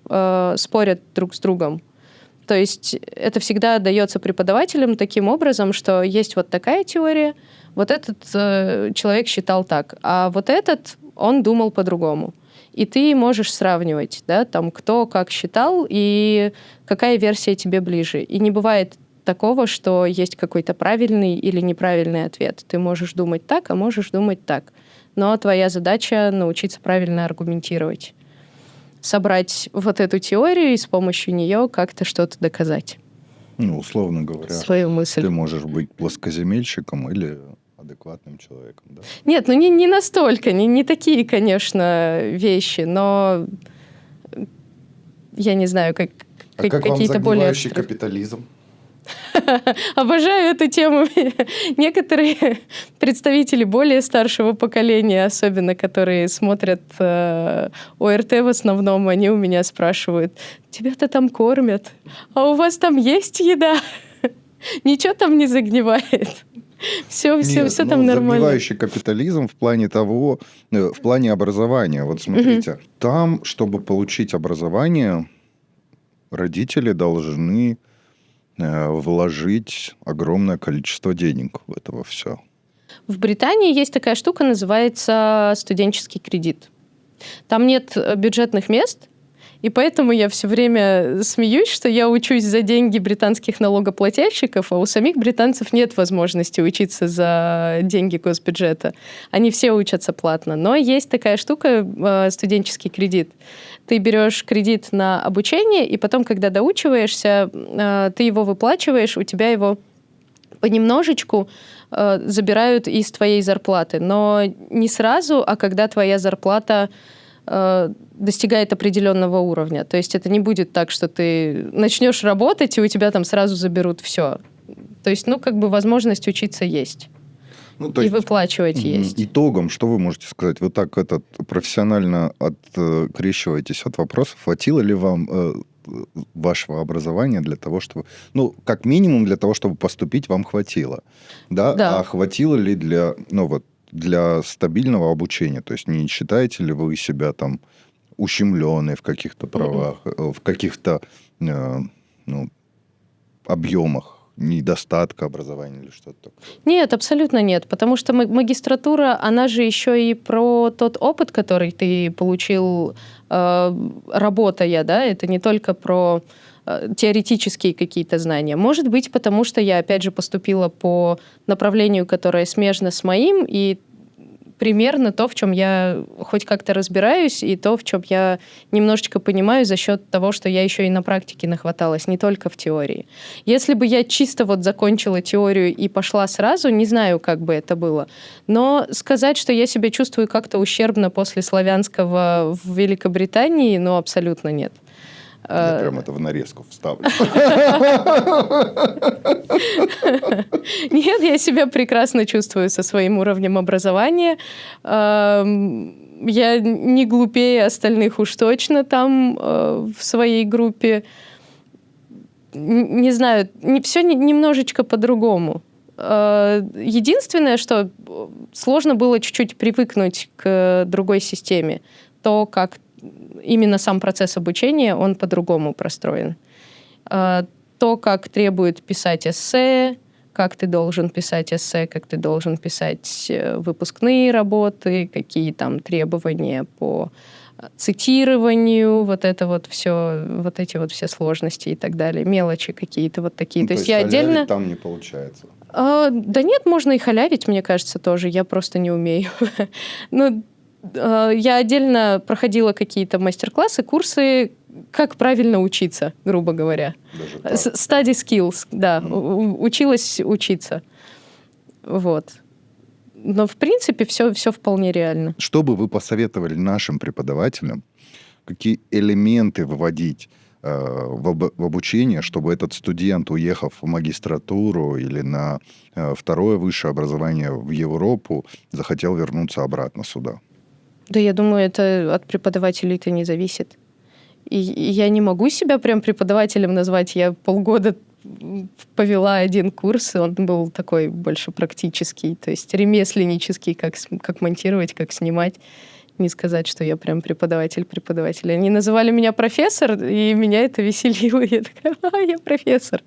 спорят друг с другом. То есть это всегда дается преподавателям таким образом, что есть вот такая теория, вот этот человек считал так, а вот этот, он думал по-другому. И ты можешь сравнивать, да, там, кто как считал и какая версия тебе ближе. И не бывает такого, что есть какой-то правильный или неправильный ответ. Ты можешь думать так, а можешь думать так. Но твоя задача научиться правильно аргументировать. Собрать вот эту теорию и с помощью нее как-то что-то доказать. Ну, условно говоря, свою мысль. Ты можешь быть плоскоземельщиком или адекватным человеком, да? Нет, ну не настолько, не такие, конечно, вещи, но я не знаю, А как вам какие-то более загнивающий капитализм? Обожаю эту тему. Некоторые представители более старшего поколения, особенно которые смотрят ОРТ в основном, они у меня спрашивают: тебя-то там кормят, а у вас там есть еда? Ничего там не загнивает? Все там нормально. Загнивающий капитализм в плане того, в плане образования. Вот смотрите, там, чтобы получить образование, родители должны вложить огромное количество денег в это все. В Британии есть такая штука, называется студенческий кредит. Там нет бюджетных мест, и поэтому я все время смеюсь, что я учусь за деньги британских налогоплательщиков, а у самих британцев нет возможности учиться за деньги госбюджета. Они все учатся платно. Но есть такая штука, студенческий кредит. Ты берешь кредит на обучение, и потом, когда доучиваешься, ты его выплачиваешь, у тебя его понемножечку забирают из твоей зарплаты. Но не сразу, а когда твоя зарплата достигает определенного уровня. То есть это не будет так, что ты начнешь работать, и у тебя там сразу заберут все. То есть, возможность учиться есть. И выплачивать есть. Итогом, что вы можете сказать? Вы так профессионально открещиваетесь от вопросов. Хватило ли вам вашего образования для того, чтобы... как минимум для того, чтобы поступить, вам хватило. Да? Да. А хватило ли для стабильного обучения? То есть не считаете ли вы себя там ущемленной в каких-то правах, в каких-то объемах? Недостатка образования или что-то такое? Нет, абсолютно нет, потому что магистратура, она же еще и про тот опыт, который ты получил, работая, да, это не только про теоретические какие-то знания. Может быть, потому что я, опять же, поступила по направлению, которое смежно с моим, и примерно то, в чем я хоть как-то разбираюсь, и то, в чем я немножечко понимаю за счет того, что я еще и на практике нахваталась, не только в теории. Если бы я чисто закончила теорию и пошла сразу, не знаю, как бы это было. Но сказать, что я себя чувствую как-то ущербно после славянского в Великобритании, абсолютно нет. Я прям это в нарезку вставлю. Нет, я себя прекрасно чувствую со своим уровнем образования. Я не глупее остальных уж точно там в своей группе. Не знаю, все немножечко по-другому. Единственное, что сложно было чуть-чуть привыкнуть к другой системе. То, как именно сам процесс обучения, он по-другому простроен. То, как требует писать эссе, как ты должен писать эссе, как ты должен писать выпускные работы, какие там требования по цитированию, эти все сложности и так далее, мелочи какие-то такие. То есть я отдельно там не получается. Да нет, можно и халявить, мне кажется, тоже. Я просто не умею. Я отдельно проходила какие-то мастер-классы, курсы, как правильно учиться, грубо говоря. Study skills, да. Училась учиться. Но, в принципе, все вполне реально. Что бы вы посоветовали нашим преподавателям, какие элементы выводить в обучение, чтобы этот студент, уехав в магистратуру или на второе высшее образование в Европу, захотел вернуться обратно сюда? Да, я думаю, это от преподавателей-то не зависит. И я не могу себя прям преподавателем назвать. Я полгода повела один курс, и он был такой больше практический, то есть ремесленнический, как монтировать, как снимать. Не сказать, что я прям преподаватель. Они называли меня профессор, и меня это веселило. Я такая, я профессор.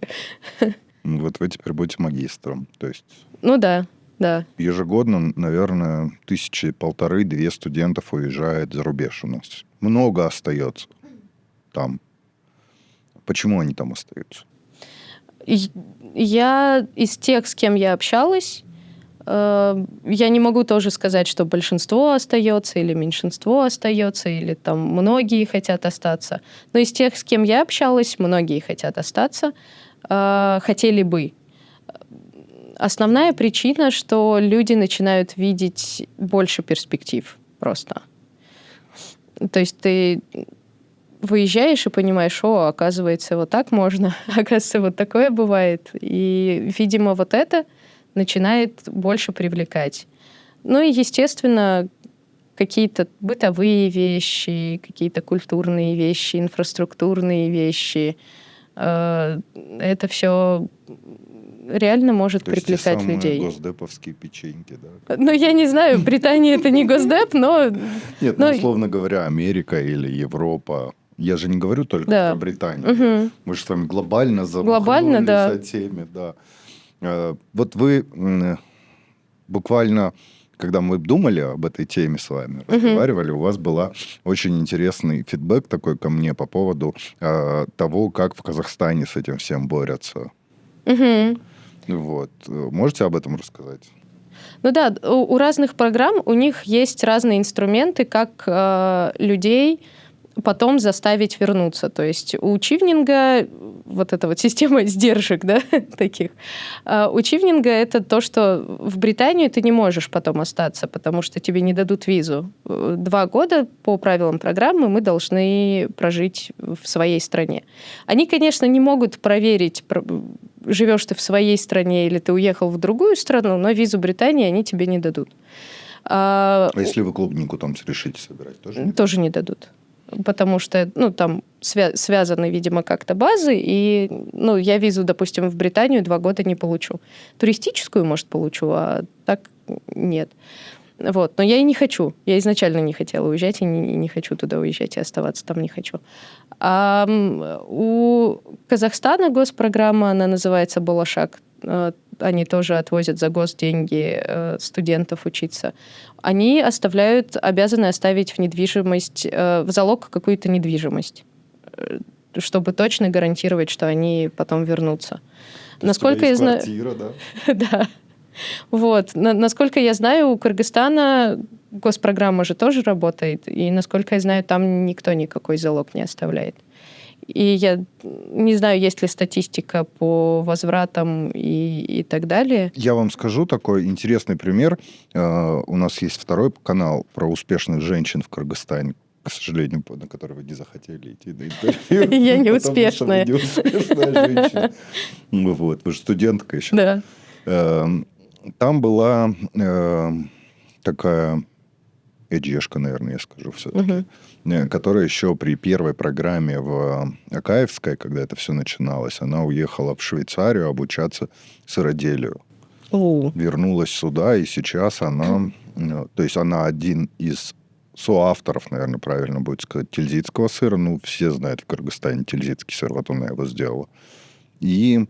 Вот вы теперь будете магистром. То есть Ну да. ежегодно, наверное, 1,5-2 студентов уезжает за рубеж у нас. Много остается там. Почему они там остаются? Я из тех, с кем я общалась, я не могу тоже сказать, что большинство остается или меньшинство остается, или там многие хотят остаться. Но из тех, с кем я общалась, многие хотят остаться, хотели бы. Основная причина, что люди начинают видеть больше перспектив просто. То есть ты выезжаешь и понимаешь, оказывается, вот так можно, оказывается, вот такое бывает. И, видимо, вот это начинает больше привлекать. Ну и, естественно, какие-то бытовые вещи, какие-то культурные вещи, инфраструктурные вещи. Это все реально может То есть приплетать те самые людей. госдеповские печеньки, да? Ну, я не знаю, Британия это не госдеп, но... Нет, условно говоря, Америка или Европа. Я же не говорю только про Британию. Угу. Мы же с вами глобально замахнулись о теме, да. Вот вы буквально, когда мы думали об этой теме с вами, разговаривали, у вас был очень интересный фидбэк такой ко мне по поводу того, как в Казахстане с этим всем борются. Угу. Вот. Можете об этом рассказать? Ну да, у разных программ у них есть разные инструменты, как людей потом заставить вернуться. То есть у чивнинга, вот эта вот система сдержек, да, таких, у чивнинга это то, что в Британию ты не можешь потом остаться, потому что тебе не дадут визу. 2 года по правилам программы мы должны прожить в своей стране. Они, конечно, не могут проверить, живешь ты в своей стране или ты уехал в другую страну, но визу Британии они тебе не дадут. А если вы клубнику там решите собирать, тоже не? Тоже не дадут. Потому что, там связаны, видимо, как-то базы, и, я визу, допустим, в Британию 2 года не получу. Туристическую, может, получу, а так нет. Вот. Но я и не хочу. Я изначально не хотела уезжать, и не хочу туда уезжать, и оставаться там не хочу. А у Казахстана госпрограмма, она называется «Болашак». Они тоже отвозят за госденьги студентов учиться. Они обязаны оставить в недвижимость, в залог какую-то недвижимость, чтобы точно гарантировать, что они потом вернутся. Насколько я знаю... Квартира, да? Да. Вот. Насколько я знаю, у Кыргызстана госпрограмма же тоже работает, и, насколько я знаю, там никто никакой залог не оставляет. И я не знаю, есть ли статистика по возвратам и так далее. Я вам скажу такой интересный пример. У нас есть 2 канал про успешных женщин в Кыргызстане, к сожалению, на который вы не захотели идти на интервью. Я не успешная. Потому что вы не успешная женщина. Вот, вы же студентка еще. Да. Там была такая эджешка, наверное, я скажу все-таки, которая еще при первой программе в Акаевской, когда это все начиналось, она уехала в Швейцарию обучаться сыроделию. Вернулась сюда, и сейчас она... То есть она один из соавторов, наверное, правильно будет сказать, тильзитского сыра. Все знают в Кыргызстане тильзитский сыр, вот она его сделала. И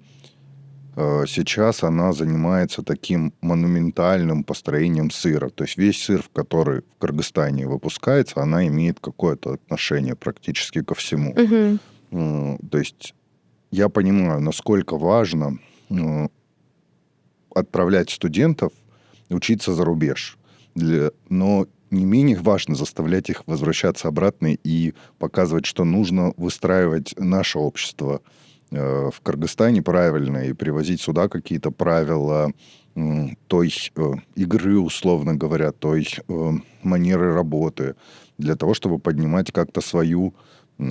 сейчас она занимается таким монументальным построением сыра. То есть весь сыр, который в Кыргызстане выпускается, она имеет какое-то отношение практически ко всему. То есть я понимаю, насколько важно отправлять студентов учиться за рубеж. Но не менее важно заставлять их возвращаться обратно и показывать, что нужно выстраивать наше общество в Кыргызстане правильно и привозить сюда какие-то правила той игры, условно говоря, той манеры работы, для того, чтобы поднимать как-то свою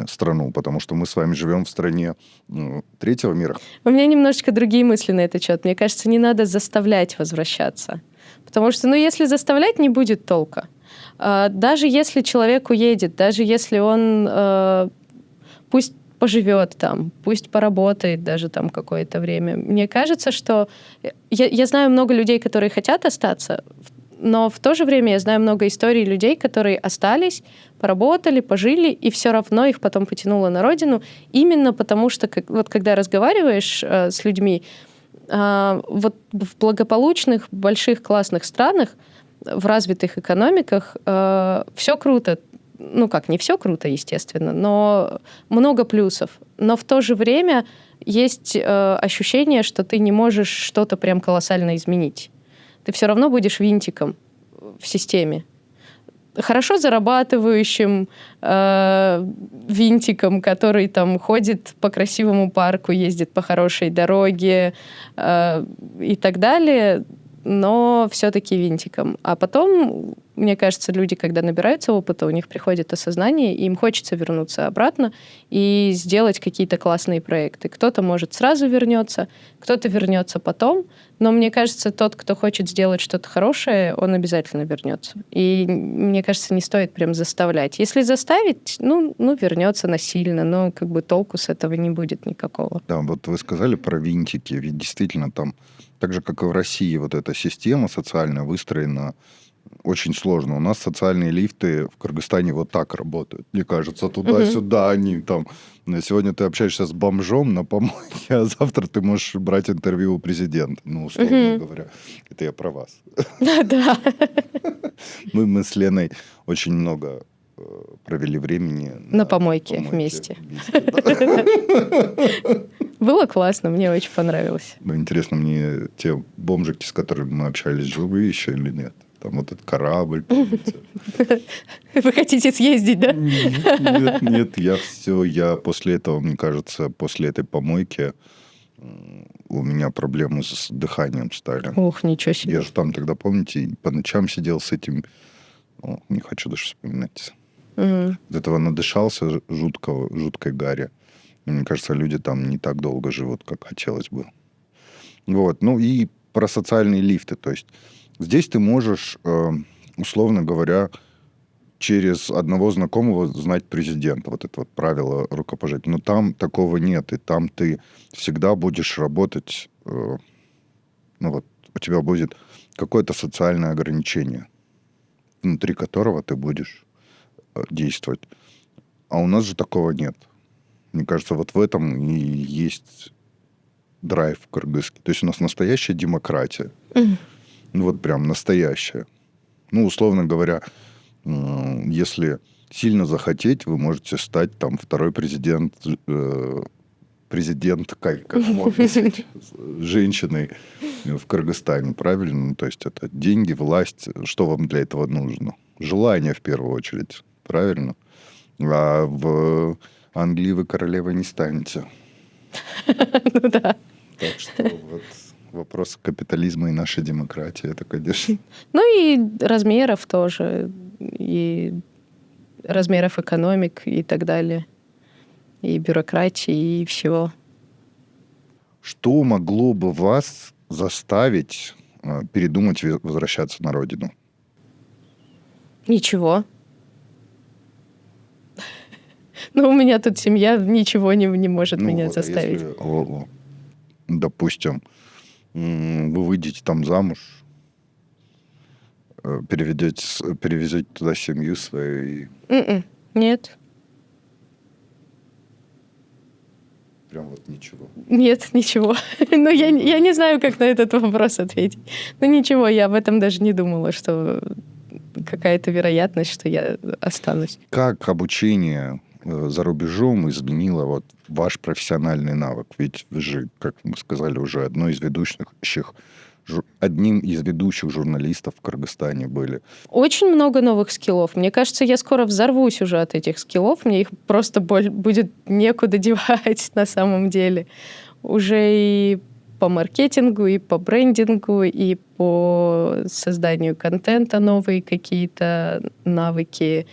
страну, потому что мы с вами живем в стране 3-го мира. У меня немножечко другие мысли на этот счет. Мне кажется, не надо заставлять возвращаться. Потому что, если заставлять, не будет толка. Даже если человек уедет, даже если он, пусть поживет там, пусть поработает даже там какое-то время. Мне кажется, что... Я знаю много людей, которые хотят остаться, но в то же время я знаю много историй людей, которые остались, поработали, пожили, и все равно их потом потянуло на родину, именно потому что, вот когда разговариваешь с людьми, вот в благополучных, больших, классных странах, в развитых экономиках все круто. Ну как, не все круто, естественно, но много плюсов. Но в то же время есть ощущение, что ты не можешь что-то прям колоссально изменить. Ты все равно будешь винтиком в системе. Хорошо зарабатывающим винтиком, который там ходит по красивому парку, ездит по хорошей дороге и так далее, но все-таки винтиком. А потом, мне кажется, люди, когда набираются опыта, у них приходит осознание, и им хочется вернуться обратно и сделать какие-то классные проекты. Кто-то, может, сразу вернется, кто-то вернется потом, но мне кажется, тот, кто хочет сделать что-то хорошее, он обязательно вернется. И мне кажется, не стоит прям заставлять. Если заставить, ну вернется насильно, но как бы толку с этого не будет никакого. Да, вот вы сказали про винтики, ведь действительно там, так же, как и в России, вот эта система социальная выстроена очень сложно. У нас социальные лифты в Кыргызстане вот так работают. Мне кажется, туда-сюда они там... Сегодня ты общаешься с бомжом на помойке, а завтра ты можешь брать интервью у президента. Ну, условно говоря. Это я про вас. Да. Мы с Леной очень много провели времени на помойке вместе. Было классно, мне очень понравилось. Ну, интересно, мне те бомжики, с которыми мы общались, живые еще или нет? Там вот этот корабль. Вы хотите съездить, да? Нет, я после этого, мне кажется, после этой помойки у меня проблемы с дыханием стали. Ух, ничего себе. Я же там тогда, помните, по ночам сидел с этим, не хочу даже вспоминать. От этого надышался жуткой гари. Мне кажется, люди там не так долго живут, как хотелось бы. Вот. Ну и про социальные лифты. То есть здесь ты можешь, условно говоря, через одного знакомого знать президента. Вот это вот правило рукопожатия. Но там такого нет. И там ты всегда будешь работать... ну вот у тебя будет какое-то социальное ограничение, внутри которого ты будешь действовать. А у нас же такого нет. Мне кажется, вот в этом и есть драйв кыргызский. То есть у нас настоящая демократия. Ну вот прям настоящая. Ну, условно говоря, если сильно захотеть, вы можете стать там второй президенткой, как можно сказать, женщиной в Кыргызстане, правильно? Ну, то есть это деньги, власть. Что вам для этого нужно? Желание в первую очередь, правильно? А в Англии вы королевой не станете. Ну да. Так что вот вопрос капитализма и нашей демократии, это, конечно... Ну и размеров тоже, и размеров экономик и так далее, и бюрократии, и всего. Что могло бы вас заставить передумать возвращаться на родину? Ничего. Ну, у меня тут семья, ничего не может меня заставить. Если, допустим, вы выйдете там замуж, перевезете туда семью свою. Нет. Прям вот ничего. Нет, ничего. Ну, я не знаю, как на этот вопрос ответить. Ну, ничего, я об этом даже не думала, что какая-то вероятность, что я останусь. Как обучение за рубежом изменило вот ваш профессиональный навык? Ведь вы же, как мы сказали, уже одним из ведущих журналистов в Кыргызстане были. Очень много новых скиллов. Мне кажется, я скоро взорвусь уже от этих скиллов. Мне их просто будет некуда девать на самом деле. Уже и по маркетингу, и по брендингу, и по созданию контента новые какие-то навыки,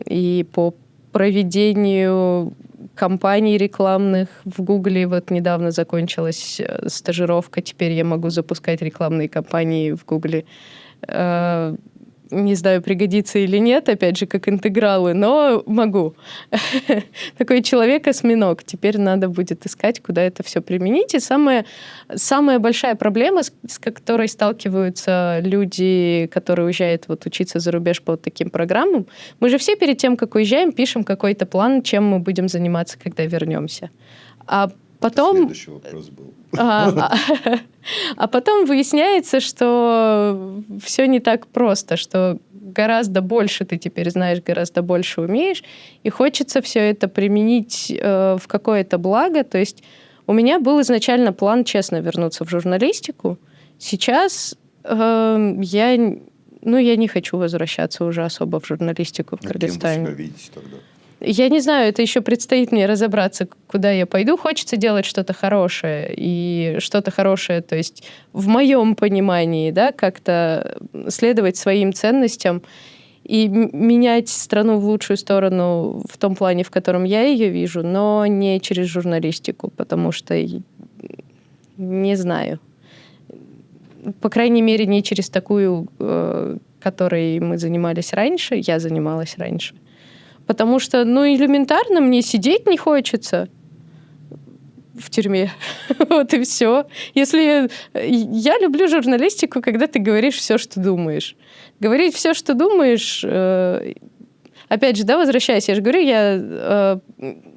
и по проведению кампаний рекламных. В Гугле вот недавно закончилась стажировка, теперь я могу запускать рекламные кампании в Гугле. Не знаю, пригодится или нет, опять же, как интегралы, но могу. Такой человек-осьминог. Теперь надо будет искать, куда это все применить. И самая большая проблема, с которой сталкиваются люди, которые уезжают вот учиться за рубеж по вот таким программам, мы же все перед тем, как уезжаем, пишем какой-то план, чем мы будем заниматься, когда вернемся. А потом... Следующий вопрос был. А потом выясняется, что все не так просто, что гораздо больше ты теперь знаешь, гораздо больше умеешь, и хочется все это применить в какое-то благо. То есть у меня был изначально план честно вернуться в журналистику. Сейчас я не хочу возвращаться уже особо в журналистику в Кыргызстане. Кем вы себя видите тогда? Я не знаю, это еще предстоит мне разобраться, куда я пойду. Хочется делать что-то хорошее. И что-то хорошее, то есть в моем понимании, да, как-то следовать своим ценностям и менять страну в лучшую сторону в том плане, в котором я ее вижу, но не через журналистику, потому что не знаю. По крайней мере, не через такую, которой мы занимались раньше, я занималась раньше. Потому что, элементарно мне сидеть не хочется в тюрьме. Вот и все. Если я люблю журналистику, когда ты говоришь все, что думаешь. Говорить все, что думаешь... Опять же, возвращаясь, я же говорю, я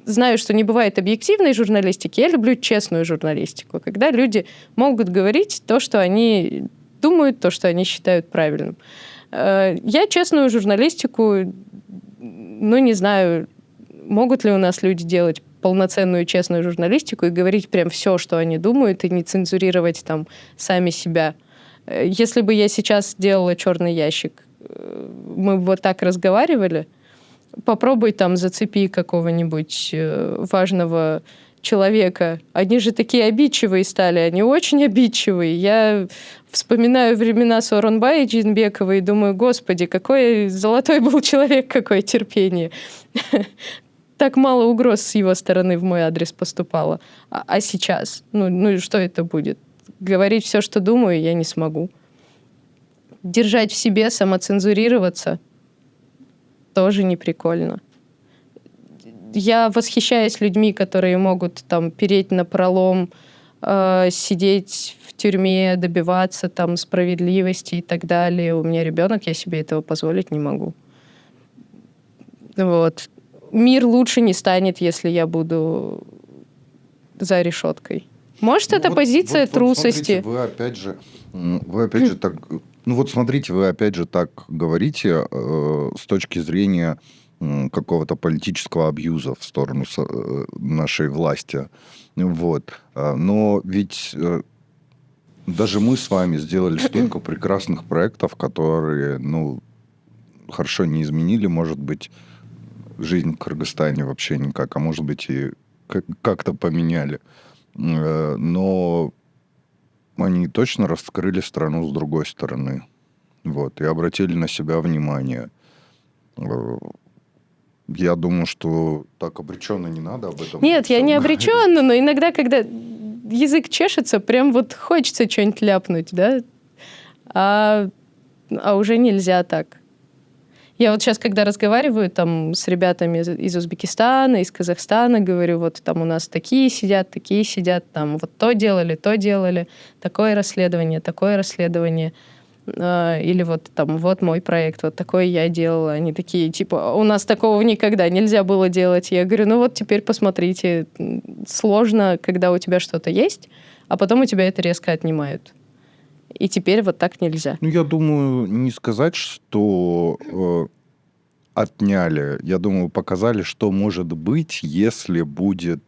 знаю, что не бывает объективной журналистики. Я люблю честную журналистику, когда люди могут говорить то, что они думают, то, что они считают правильным. Я честную журналистику... не знаю, могут ли у нас люди делать полноценную честную журналистику и говорить прям все, что они думают, и не цензурировать там сами себя. Если бы я сейчас делала «Черный ящик», мы бы вот так разговаривали, попробуй там зацепи какого-нибудь важного человека. Они же такие обидчивые стали, они очень обидчивые. Я вспоминаю времена Сооронбая Джинбекова и думаю, господи, какой золотой был человек, какое терпение. Так мало угроз с его стороны в мой адрес поступало. А сейчас? Что это будет? Говорить все, что думаю, я не смогу. Держать в себе, самоцензурироваться тоже не прикольно. Я восхищаюсь людьми, которые могут там переть напролом, сидеть в тюрьме, добиваться там справедливости и так далее. У меня ребенок, я себе этого позволить не могу. Вот. Мир лучше не станет, если я буду за решеткой. Может, это позиция трусости. Смотрите, вы опять же так... смотрите, вы опять же так говорите с точки зрения какого-то политического абьюза в сторону нашей власти. Вот. Но ведь даже мы с вами сделали столько прекрасных проектов, которые, хорошо не изменили, может быть, жизнь в Кыргызстане вообще никак, а может быть, и как-то поменяли. Но они точно раскрыли страну с другой стороны. Вот. И обратили на себя внимание. Я думаю, что так обреченно не надо об этом. Нет, я не обреченно, но иногда, когда язык чешется, прям вот хочется что-нибудь ляпнуть, да? А уже нельзя так. Я вот сейчас, когда разговариваю там с ребятами из Узбекистана, из Казахстана, говорю, вот там у нас такие сидят, там вот то делали, такое расследование. Или вот там, вот мой проект, вот такой я делала. Они такие, типа, у нас такого никогда нельзя было делать. Я говорю, вот теперь посмотрите, сложно, когда у тебя что-то есть, а потом у тебя это резко отнимают. И теперь вот так нельзя. Я думаю, не сказать, что отняли. Я думаю, показали, что может быть, если будет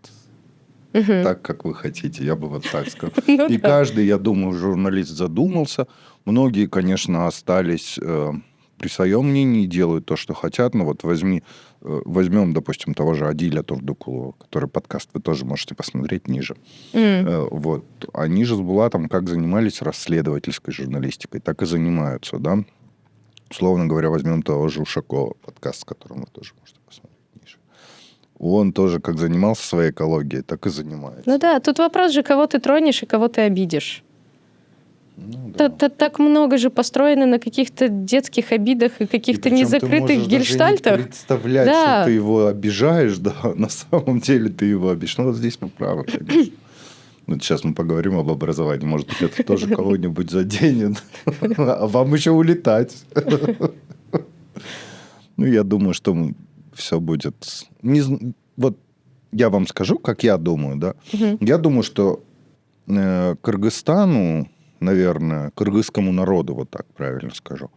так, как вы хотите. Я бы вот так сказал. И каждый, я думаю, журналист задумался. Многие, конечно, остались при своем мнении, делают то, что хотят. Но вот возьмем, допустим, того же Адиля Турдукулова, который подкаст вы тоже можете посмотреть ниже. Вот. Они же с Булатом как занимались расследовательской журналистикой, так и занимаются, да. Условно говоря, возьмем того же Ушакова, подкаст, которым вы тоже можете посмотреть ниже. Он тоже как занимался своей экологией, так и занимается. Тут вопрос же, кого ты тронешь и кого ты обидишь. Ну, да. Так много же построено на каких-то детских обидах и каких-то И причем незакрытых ты можешь гельштальтах. даже не представлять, Да. что ты его обижаешь, да, на самом деле ты его обижаешь. Ну, вот здесь мы правы, конечно. Вот сейчас мы поговорим об образовании. Может быть, это тоже кого-нибудь заденет. А вам еще улетать. Ну, я думаю, что все будет... Вот я вам скажу, как я думаю, да. Я думаю, что Кыргызстану, наверное, кыргызскому народу, вот так правильно скажу,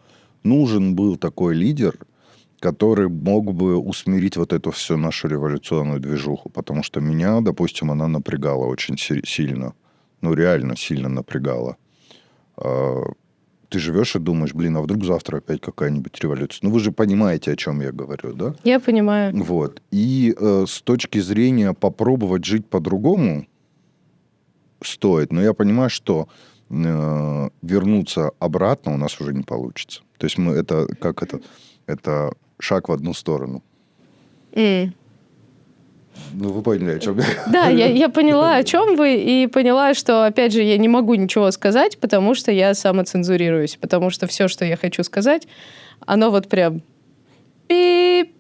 нужен был такой лидер, который мог бы усмирить вот эту всю нашу революционную движуху. Потому что меня, допустим, она напрягала очень сильно. Ну, реально сильно напрягала. Ты живешь и думаешь, блин, а вдруг завтра опять какая-нибудь революция? Ну, вы же понимаете, о чем я говорю, да? Я понимаю. Вот. И с точки зрения попробовать жить по-другому стоит. Но я понимаю, что вернуться обратно у нас уже не получится. То есть это шаг в одну сторону. Ну, вы поняли, о чем я. Да, я поняла, о чем вы, и поняла, что, опять же, я не могу ничего сказать, потому что я самоцензурируюсь, потому что все, что я хочу сказать, оно вот прям... пип.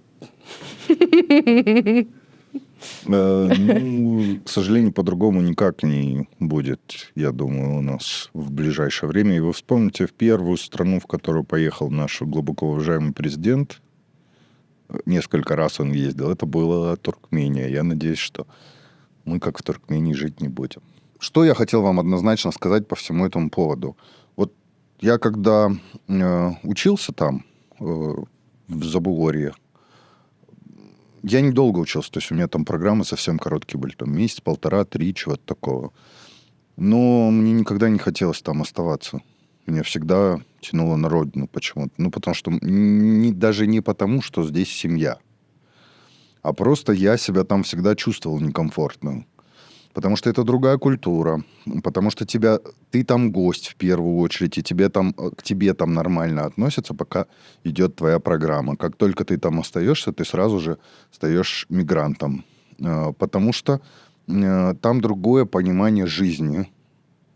Ну, к сожалению, по-другому никак не будет, я думаю, у нас в ближайшее время. И вы вспомните в первую страну, в которую поехал наш глубоко уважаемый президент, несколько раз он ездил, это была Туркмения. Я надеюсь, что мы, как в Туркмении, жить не будем. Что я хотел вам однозначно сказать по всему этому поводу? Вот я когда учился там, в Забугорье, я недолго учился, то есть у меня там программы совсем короткие были, там месяц, полтора, 3, чего-то такого. Но мне никогда не хотелось там оставаться. Меня всегда тянуло на родину почему-то. Ну, потому что даже не потому, что здесь семья, а просто я себя там всегда чувствовал некомфортно. Потому что это другая культура, потому что ты там гость в первую очередь, и к тебе там нормально относятся, пока идет твоя программа. Как только ты там остаешься, ты сразу же стаешь мигрантом. Потому что там другое понимание жизни.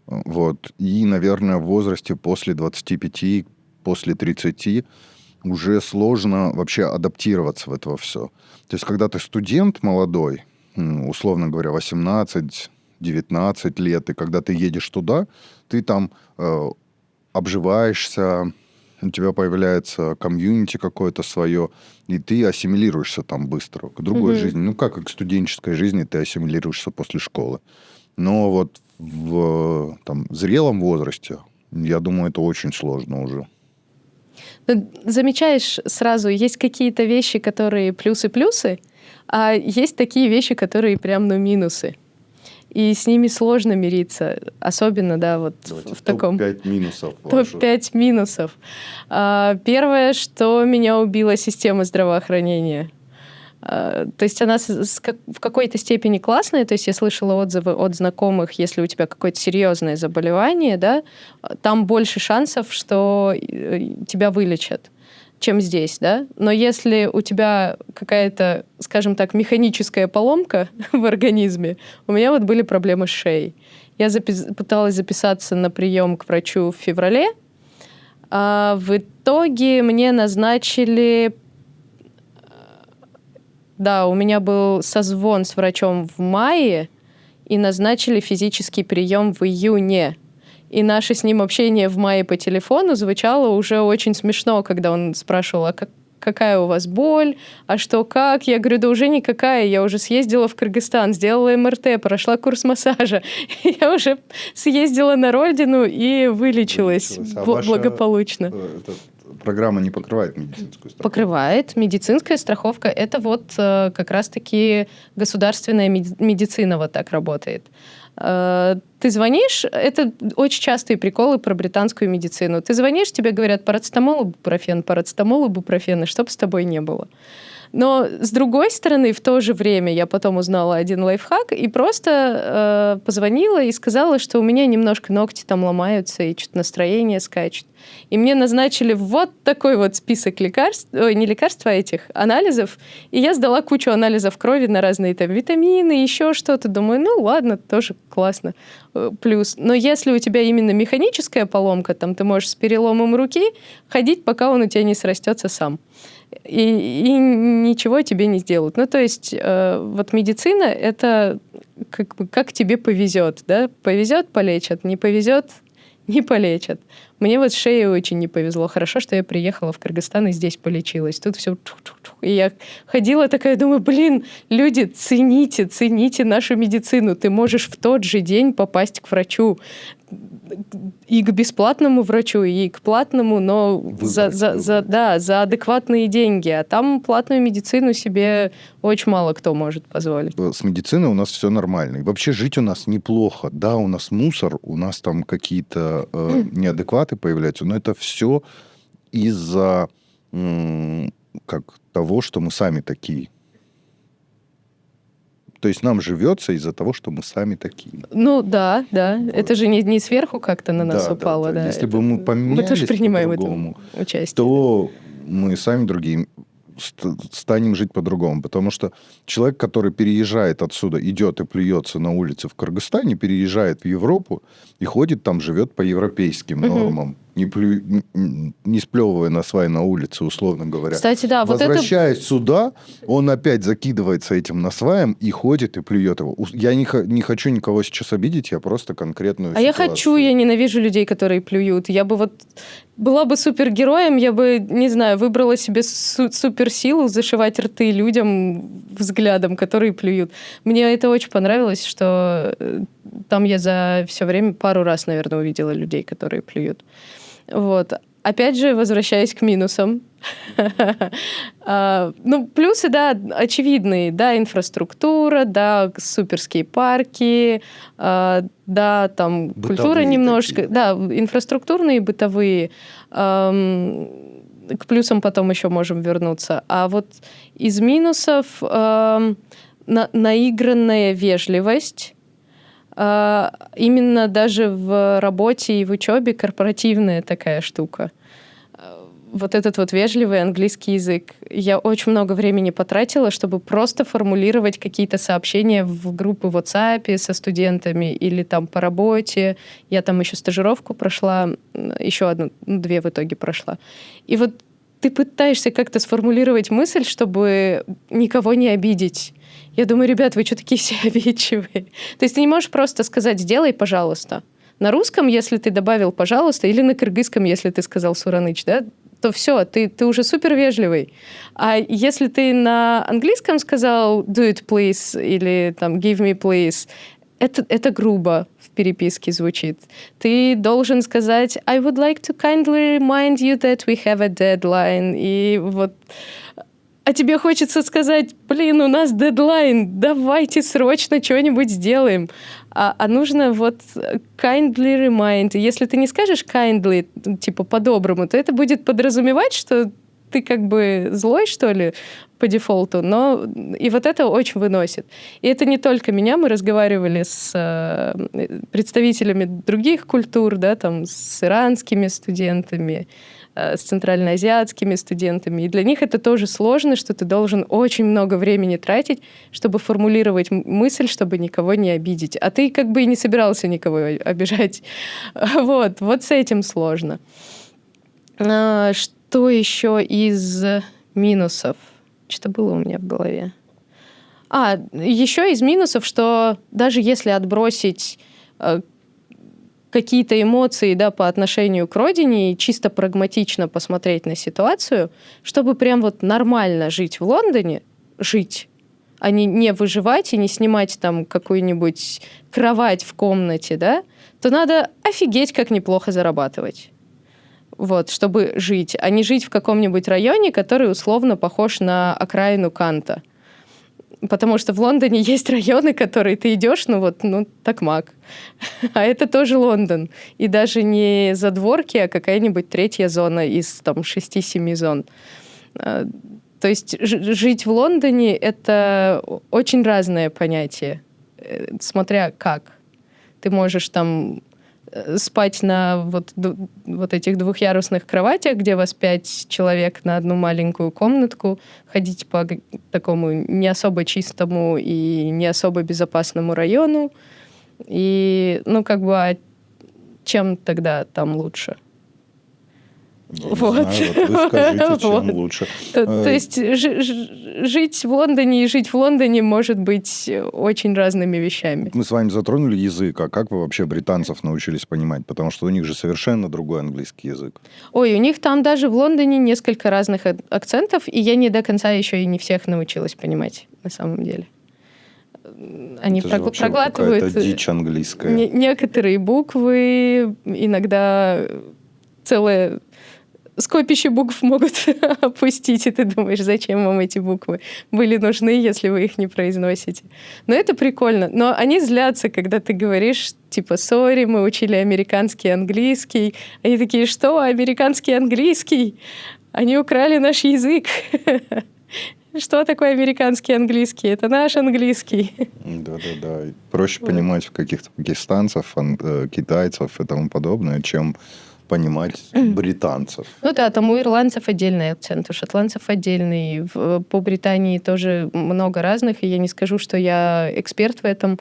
Вот. И, наверное, в возрасте после 25, после 30 уже сложно вообще адаптироваться в это все. То есть, когда ты студент молодой, условно говоря, 18-19 лет, и когда ты едешь туда, ты там обживаешься, у тебя появляется комьюнити какое-то свое, и ты ассимилируешься там быстро к другой жизни. Ну, как и к студенческой жизни ты ассимилируешься после школы. Но вот в зрелом возрасте, я думаю, это очень сложно уже. Замечаешь сразу, есть какие-то вещи, которые плюсы-плюсы, а есть такие вещи, которые прям, минусы. И с ними сложно мириться. Особенно, да, вот Давайте в таком... Топ-5 минусов. Топ-5 минусов. Первое, что меня убила система здравоохранения. То есть она в какой-то степени классная. То есть я слышала отзывы от знакомых, если у тебя какое-то серьезное заболевание, да, там больше шансов, что тебя вылечат, чем здесь, да. Но если у тебя какая-то, скажем так, механическая поломка в организме, у меня вот были проблемы с шеей. Я пыталась записаться на прием к врачу в феврале, а в итоге мне назначили... Да, у меня был созвон с врачом в мае, и назначили физический прием в июне. И наше с ним общение в мае по телефону звучало уже очень смешно, когда он спрашивал, а какая у вас боль, а что, как? Я говорю, да уже никакая, я уже съездила в Кыргызстан, сделала МРТ, прошла курс массажа. Я уже съездила на родину и вылечилась благополучно. Программа не покрывает медицинскую страховку? Покрывает. Медицинская страховка – это вот как раз-таки государственная медицина вот так работает. Ты звонишь, это очень частые приколы про британскую медицину. Ты звонишь, тебе говорят парацетамол, ибупрофен, и чтоб с тобой не было. Но, с другой стороны, в то же время я потом узнала один лайфхак и просто позвонила и сказала, что у меня немножко ногти там ломаются и что-то настроение скачет. И мне назначили вот такой вот список лекарств, не лекарств, а этих анализов. И я сдала кучу анализов крови на разные там витамины, еще что-то. Думаю, ну ладно, тоже классно. Плюс. Но если у тебя именно механическая поломка, там ты можешь с переломом руки ходить, пока он у тебя не срастется сам. И ничего тебе не сделают. Ну, то есть вот медицина — это как тебе повезет, да? Повезет — полечат, не повезет — не полечат. Мне вот с шеей очень не повезло. Хорошо, что я приехала в Кыргызстан и здесь полечилась. Тут все... И я ходила такая, думаю, блин, люди, цените нашу медицину. Ты можешь в тот же день попасть к врачу. И к бесплатному врачу, и к платному, но за адекватные деньги. А там платную медицину себе очень мало кто может позволить. С медициной у нас все нормально. И вообще жить у нас неплохо. Да, у нас мусор, у нас там какие-то неадекваты появляются, но это все из-за того, что мы сами такие. То есть нам живется из-за того, что мы сами такие. Ну да. Вот. Это же не сверху как-то на нас упало. Да. Если бы мы поменялись мы тоже принимаем по-другому, в этом участие. То мы сами другие станем жить по-другому. Потому что человек, который переезжает отсюда, идет и плюется на улице в Кыргызстане, переезжает в Европу и ходит там, живет по европейским нормам, не сплевывая на свай на улице, условно говоря. Кстати, да, Возвращаясь сюда, он опять закидывается этим насваем и ходит и плюет его. Я не хочу никого сейчас обидеть, я просто конкретную ситуацию. Я хочу, я ненавижу людей, которые плюют. Я бы была бы супергероем, я бы, не знаю, выбрала себе суперсилу зашивать рты людям взглядом, которые плюют. Мне это очень понравилось, что там я за все время пару раз, наверное, увидела людей, которые плюют. Вот. Опять же, возвращаясь к минусам. Ну, плюсы, да, очевидные. Да, инфраструктура, да, суперские парки, да, там бытовые культура немножко. такие. Да, инфраструктурные, бытовые. К плюсам потом еще можем вернуться. А вот из минусов наигранная вежливость. Именно даже в работе и в учебе корпоративная такая штука. Вот этот вот вежливый английский язык. Я очень много времени потратила, чтобы просто формулировать какие-то сообщения в группы в WhatsApp со студентами или там по работе. Я там еще стажировку прошла, еще две в итоге прошла. И вот ты пытаешься как-то сформулировать мысль, чтобы никого не обидеть. Я думаю, ребят, вы что такие все обидчивые? То есть ты не можешь просто сказать «сделай, пожалуйста». На русском, если ты добавил «пожалуйста», или на кыргызском, если ты сказал «сураныч», да, то все, ты уже супер вежливый. А если ты на английском сказал «do it, please» или там «give me, please», это грубо в переписке звучит. Ты должен сказать «I would like to kindly remind you that we have a deadline». И вот... А тебе хочется сказать, блин, у нас дедлайн, давайте срочно что-нибудь сделаем. А нужно вот kindly remind. И если ты не скажешь kindly, типа по-доброму, то это будет подразумевать, что ты как бы злой, что ли, по дефолту. Но и вот это очень выносит. И это не только меня. Мы разговаривали с представителями других культур, да, там, с иранскими студентами, с центральноазиатскими студентами. И для них это тоже сложно, что ты должен очень много времени тратить, чтобы формулировать мысль, чтобы никого не обидеть. А ты как бы и не собирался никого обижать. Вот с этим сложно. Что еще из минусов? Что было у меня в голове? Еще из минусов, что даже если отбросить какие-то эмоции, да, по отношению к родине и чисто прагматично посмотреть на ситуацию, чтобы прям вот нормально жить в Лондоне, а не выживать и не снимать там какую-нибудь кровать в комнате, да, то надо офигеть как неплохо зарабатывать. Вот, чтобы жить, а не жить в каком-нибудь районе, который условно похож на окраину Канта. Потому что в Лондоне есть районы, которые ты идешь, такмак. А это тоже Лондон. И даже не задворки, а какая-нибудь третья зона из там 6-7 зон. То есть жить в Лондоне — это очень разное понятие, смотря как. Ты можешь там спать на вот этих двухъярусных кроватях, где вас 5 человек на одну маленькую комнатку, ходить по такому не особо чистому и не особо безопасному району. И, а чем тогда там лучше? Я не знаю, вот вы скажите, чем лучше. То есть жить в Лондоне и жить в Лондоне может быть очень разными вещами. Мы с вами затронули язык, а как вы вообще британцев научились понимать? Потому что у них же совершенно другой английский язык. Ой, у них там даже в Лондоне несколько разных акцентов, и я не до конца еще и не всех научилась понимать на самом деле. Они проглатывают какая-то дичь английская. Некоторые буквы, иногда целое скопище букв могут опустить, и ты думаешь, зачем вам эти буквы были нужны, если вы их не произносите. Но это прикольно. Но они злятся, когда ты говоришь, типа, сори, мы учили американский английский. Они такие, что, американский английский? Они украли наш язык. Что такое американский английский? Это наш английский. Да. Проще понимать каких-то пакистанцев, китайцев и тому подобное, чем понимать британцев. Ну да, там у ирландцев отдельный акцент, у шотландцев отдельный. По Британии тоже много разных, и я не скажу, что я эксперт в этом,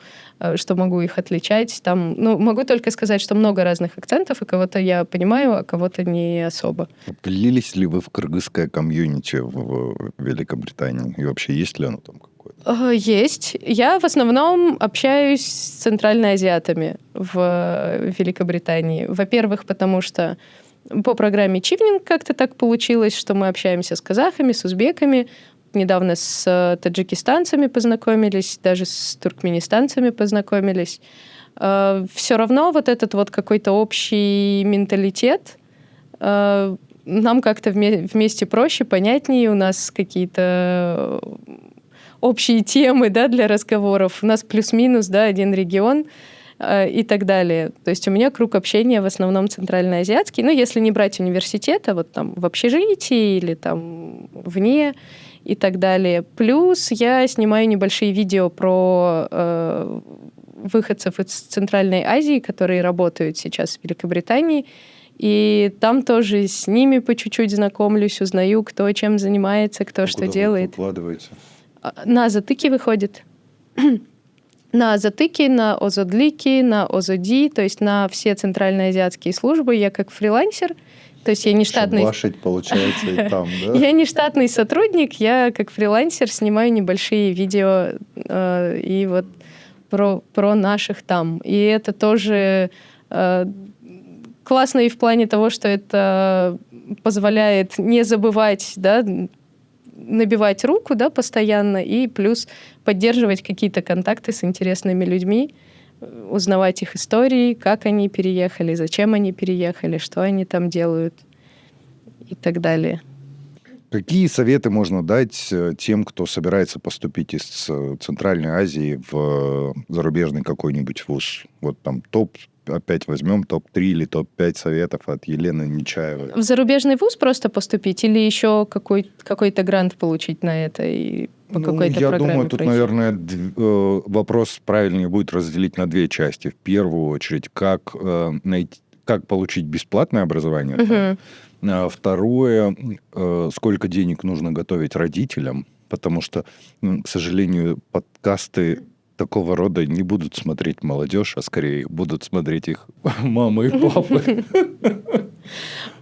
что могу их отличать. Там, могу только сказать, что много разных акцентов, и кого-то я понимаю, а кого-то не особо. Влились ли вы в кыргызское комьюнити в Великобритании? И вообще есть ли оно там какое-то? Есть. Я в основном общаюсь с центральноазиатами в Великобритании. Во-первых, потому что по программе Чивнинг как-то так получилось, что мы общаемся с казахами, с узбеками. Недавно с таджикистанцами познакомились, даже с туркменистанцами познакомились. Все равно вот этот вот какой-то общий менталитет нам как-то вместе проще, понятнее. У нас какие-то общие темы, да, для разговоров. У нас плюс-минус, да, один регион и так далее. То есть у меня круг общения в основном центральноазиатский. Если не брать университет, а вот там в общежитии или там вне и так далее. Плюс я снимаю небольшие видео про выходцев из Центральной Азии, которые работают сейчас в Великобритании. И там тоже с ними по чуть-чуть знакомлюсь, узнаю, кто чем занимается, кто что делает. Вы выкладываете? На Затыки выходит. На Затыки, на Озодлики, на Озоди, то есть на все центральноазиатские службы. Я как фрилансер, то есть я не штатный... Шабашить, получается, и там, да? Я не штатный сотрудник, я как фрилансер снимаю небольшие видео и вот про наших там. И это тоже классно и в плане того, что это позволяет не забывать, да, набивать руку, да, постоянно, и плюс поддерживать какие-то контакты с интересными людьми, узнавать их истории, как они переехали, зачем они переехали, что они там делают и так далее. Какие советы можно дать тем, кто собирается поступить из Центральной Азии в зарубежный какой-нибудь вуз? Вот там опять возьмем топ-3 или топ-5 советов от Елены Нечаевой. В зарубежный вуз просто поступить или еще какой-то грант получить на это и по какой-то я программе думаю, тут, пройти? наверное, вопрос правильнее будет разделить на две части. В первую очередь, как получить бесплатное образование. Угу. А второе, сколько денег нужно готовить родителям, потому что, к сожалению, подкасты такого рода не будут смотреть молодежь, а скорее будут смотреть их мамы и папы.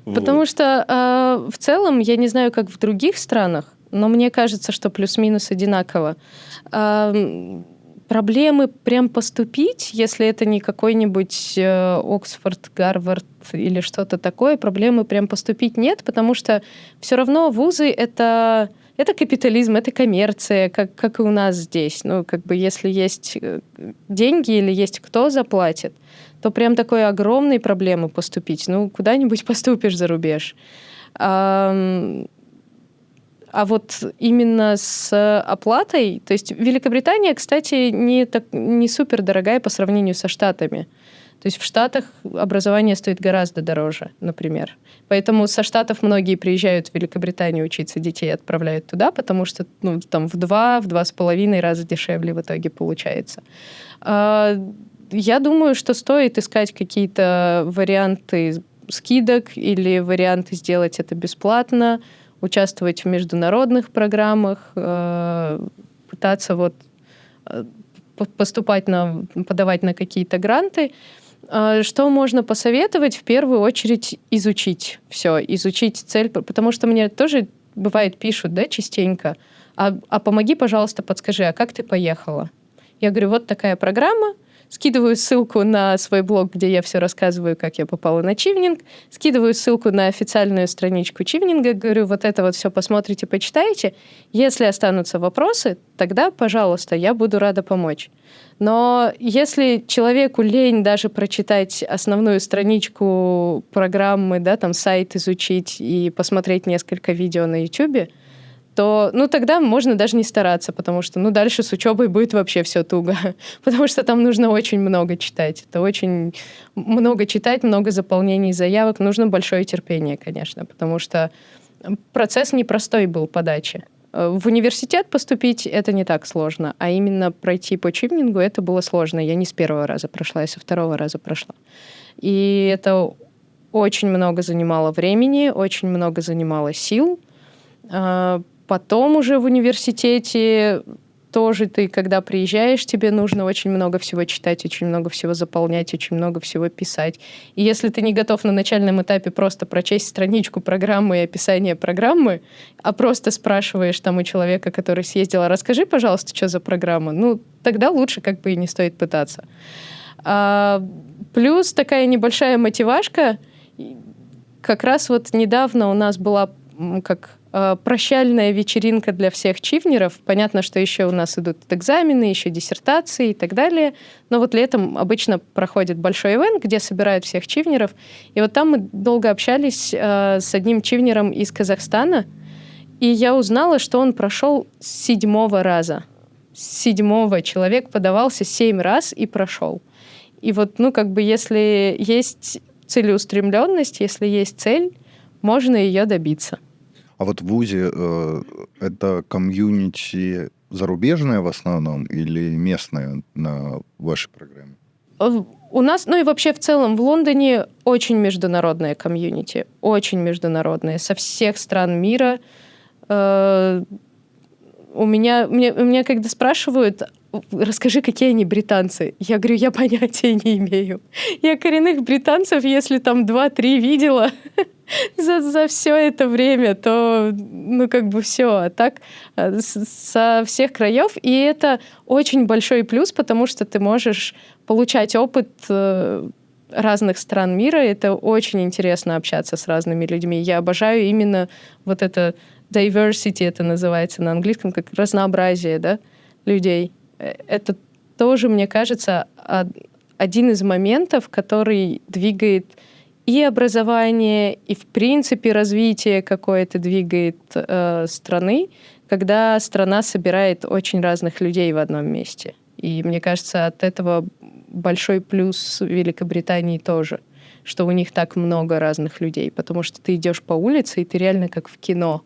Потому что в целом, я не знаю, как в других странах, но мне кажется, что плюс-минус одинаково. Проблемы прям поступить, если это не какой-нибудь Оксфорд, Гарвард или что-то такое, проблемы прям поступить нет, потому что все равно вузы — это капитализм, это коммерция, как и у нас здесь. Если есть деньги или есть кто заплатит, то прям такой огромной проблемы поступить. Куда-нибудь поступишь за рубеж. А вот именно с оплатой, то есть Великобритания, кстати, не супер дорогая по сравнению со Штатами. То есть в Штатах образование стоит гораздо дороже, например. Поэтому со Штатов многие приезжают в Великобританию учиться, детей отправляют туда, потому что там в 2-2,5 раза дешевле в итоге получается. Я думаю, что стоит искать какие-то варианты скидок или варианты сделать это бесплатно, участвовать в международных программах, пытаться подавать на какие-то гранты. Что можно посоветовать? В первую очередь изучить все, изучить цель, потому что мне тоже бывает пишут, да, частенько, а помоги, пожалуйста, подскажи, а как ты поехала? Я говорю, вот такая программа, скидываю ссылку на свой блог, где я все рассказываю, как я попала на Чивнинг, скидываю ссылку на официальную страничку Чивнинга, говорю, вот это вот все посмотрите, почитайте. Если останутся вопросы, тогда, пожалуйста, я буду рада помочь. Но если человеку лень даже прочитать основную страничку программы, да, там сайт изучить и посмотреть несколько видео на YouTube, то, тогда можно даже не стараться, потому что, дальше с учебой будет вообще все туго, потому что там нужно очень много читать. Это очень много читать, много заполнений заявок. Нужно большое терпение, конечно, потому что процесс непростой был подачи. В университет поступить это не так сложно, а именно пройти по Чивнингу это было сложно. Я не с первого раза прошла, я со второго раза прошла. И это очень много занимало времени, очень много занимало сил. Потом уже в университете тоже ты, когда приезжаешь, тебе нужно очень много всего читать, очень много всего заполнять, очень много всего писать. И если ты не готов на начальном этапе просто прочесть страничку программы и описание программы, а просто спрашиваешь там у человека, который съездил, расскажи, пожалуйста, что за программа, тогда лучше как бы и не стоит пытаться. Плюс такая небольшая мотивашка. Как раз недавно у нас была прощальная вечеринка для всех чивнеров. Понятно, что еще у нас идут экзамены, еще диссертации и так далее. Но летом обычно проходит большой ивент, где собирают всех чивнеров. И там мы долго общались с одним чивнером из Казахстана. И я узнала, что он прошел с 7-го раза. С 7-го человек подавался 7 раз и прошел. И если есть целеустремленность, если есть цель, можно ее добиться. А в ВУЗе это комьюнити зарубежное в основном или местное на вашей программе? У нас, и вообще в целом в Лондоне очень международное комьюнити, очень международное, со всех стран мира. У меня когда спрашивают, расскажи, какие они британцы. Я говорю, я понятия не имею. Я коренных британцев, если там 2-3 видела за все это время, то, все. А так со всех краев. И это очень большой плюс, потому что ты можешь получать опыт разных стран мира. Это очень интересно общаться с разными людьми. Я обожаю именно это diversity, это называется на английском, как разнообразие, да, людей. Это тоже, мне кажется, один из моментов, который двигает и образование, и, в принципе, развитие какое-то двигает страны, когда страна собирает очень разных людей в одном месте. И, мне кажется, от этого большой плюс Великобритании тоже, что у них так много разных людей, потому что ты идешь по улице, и ты реально как в кино.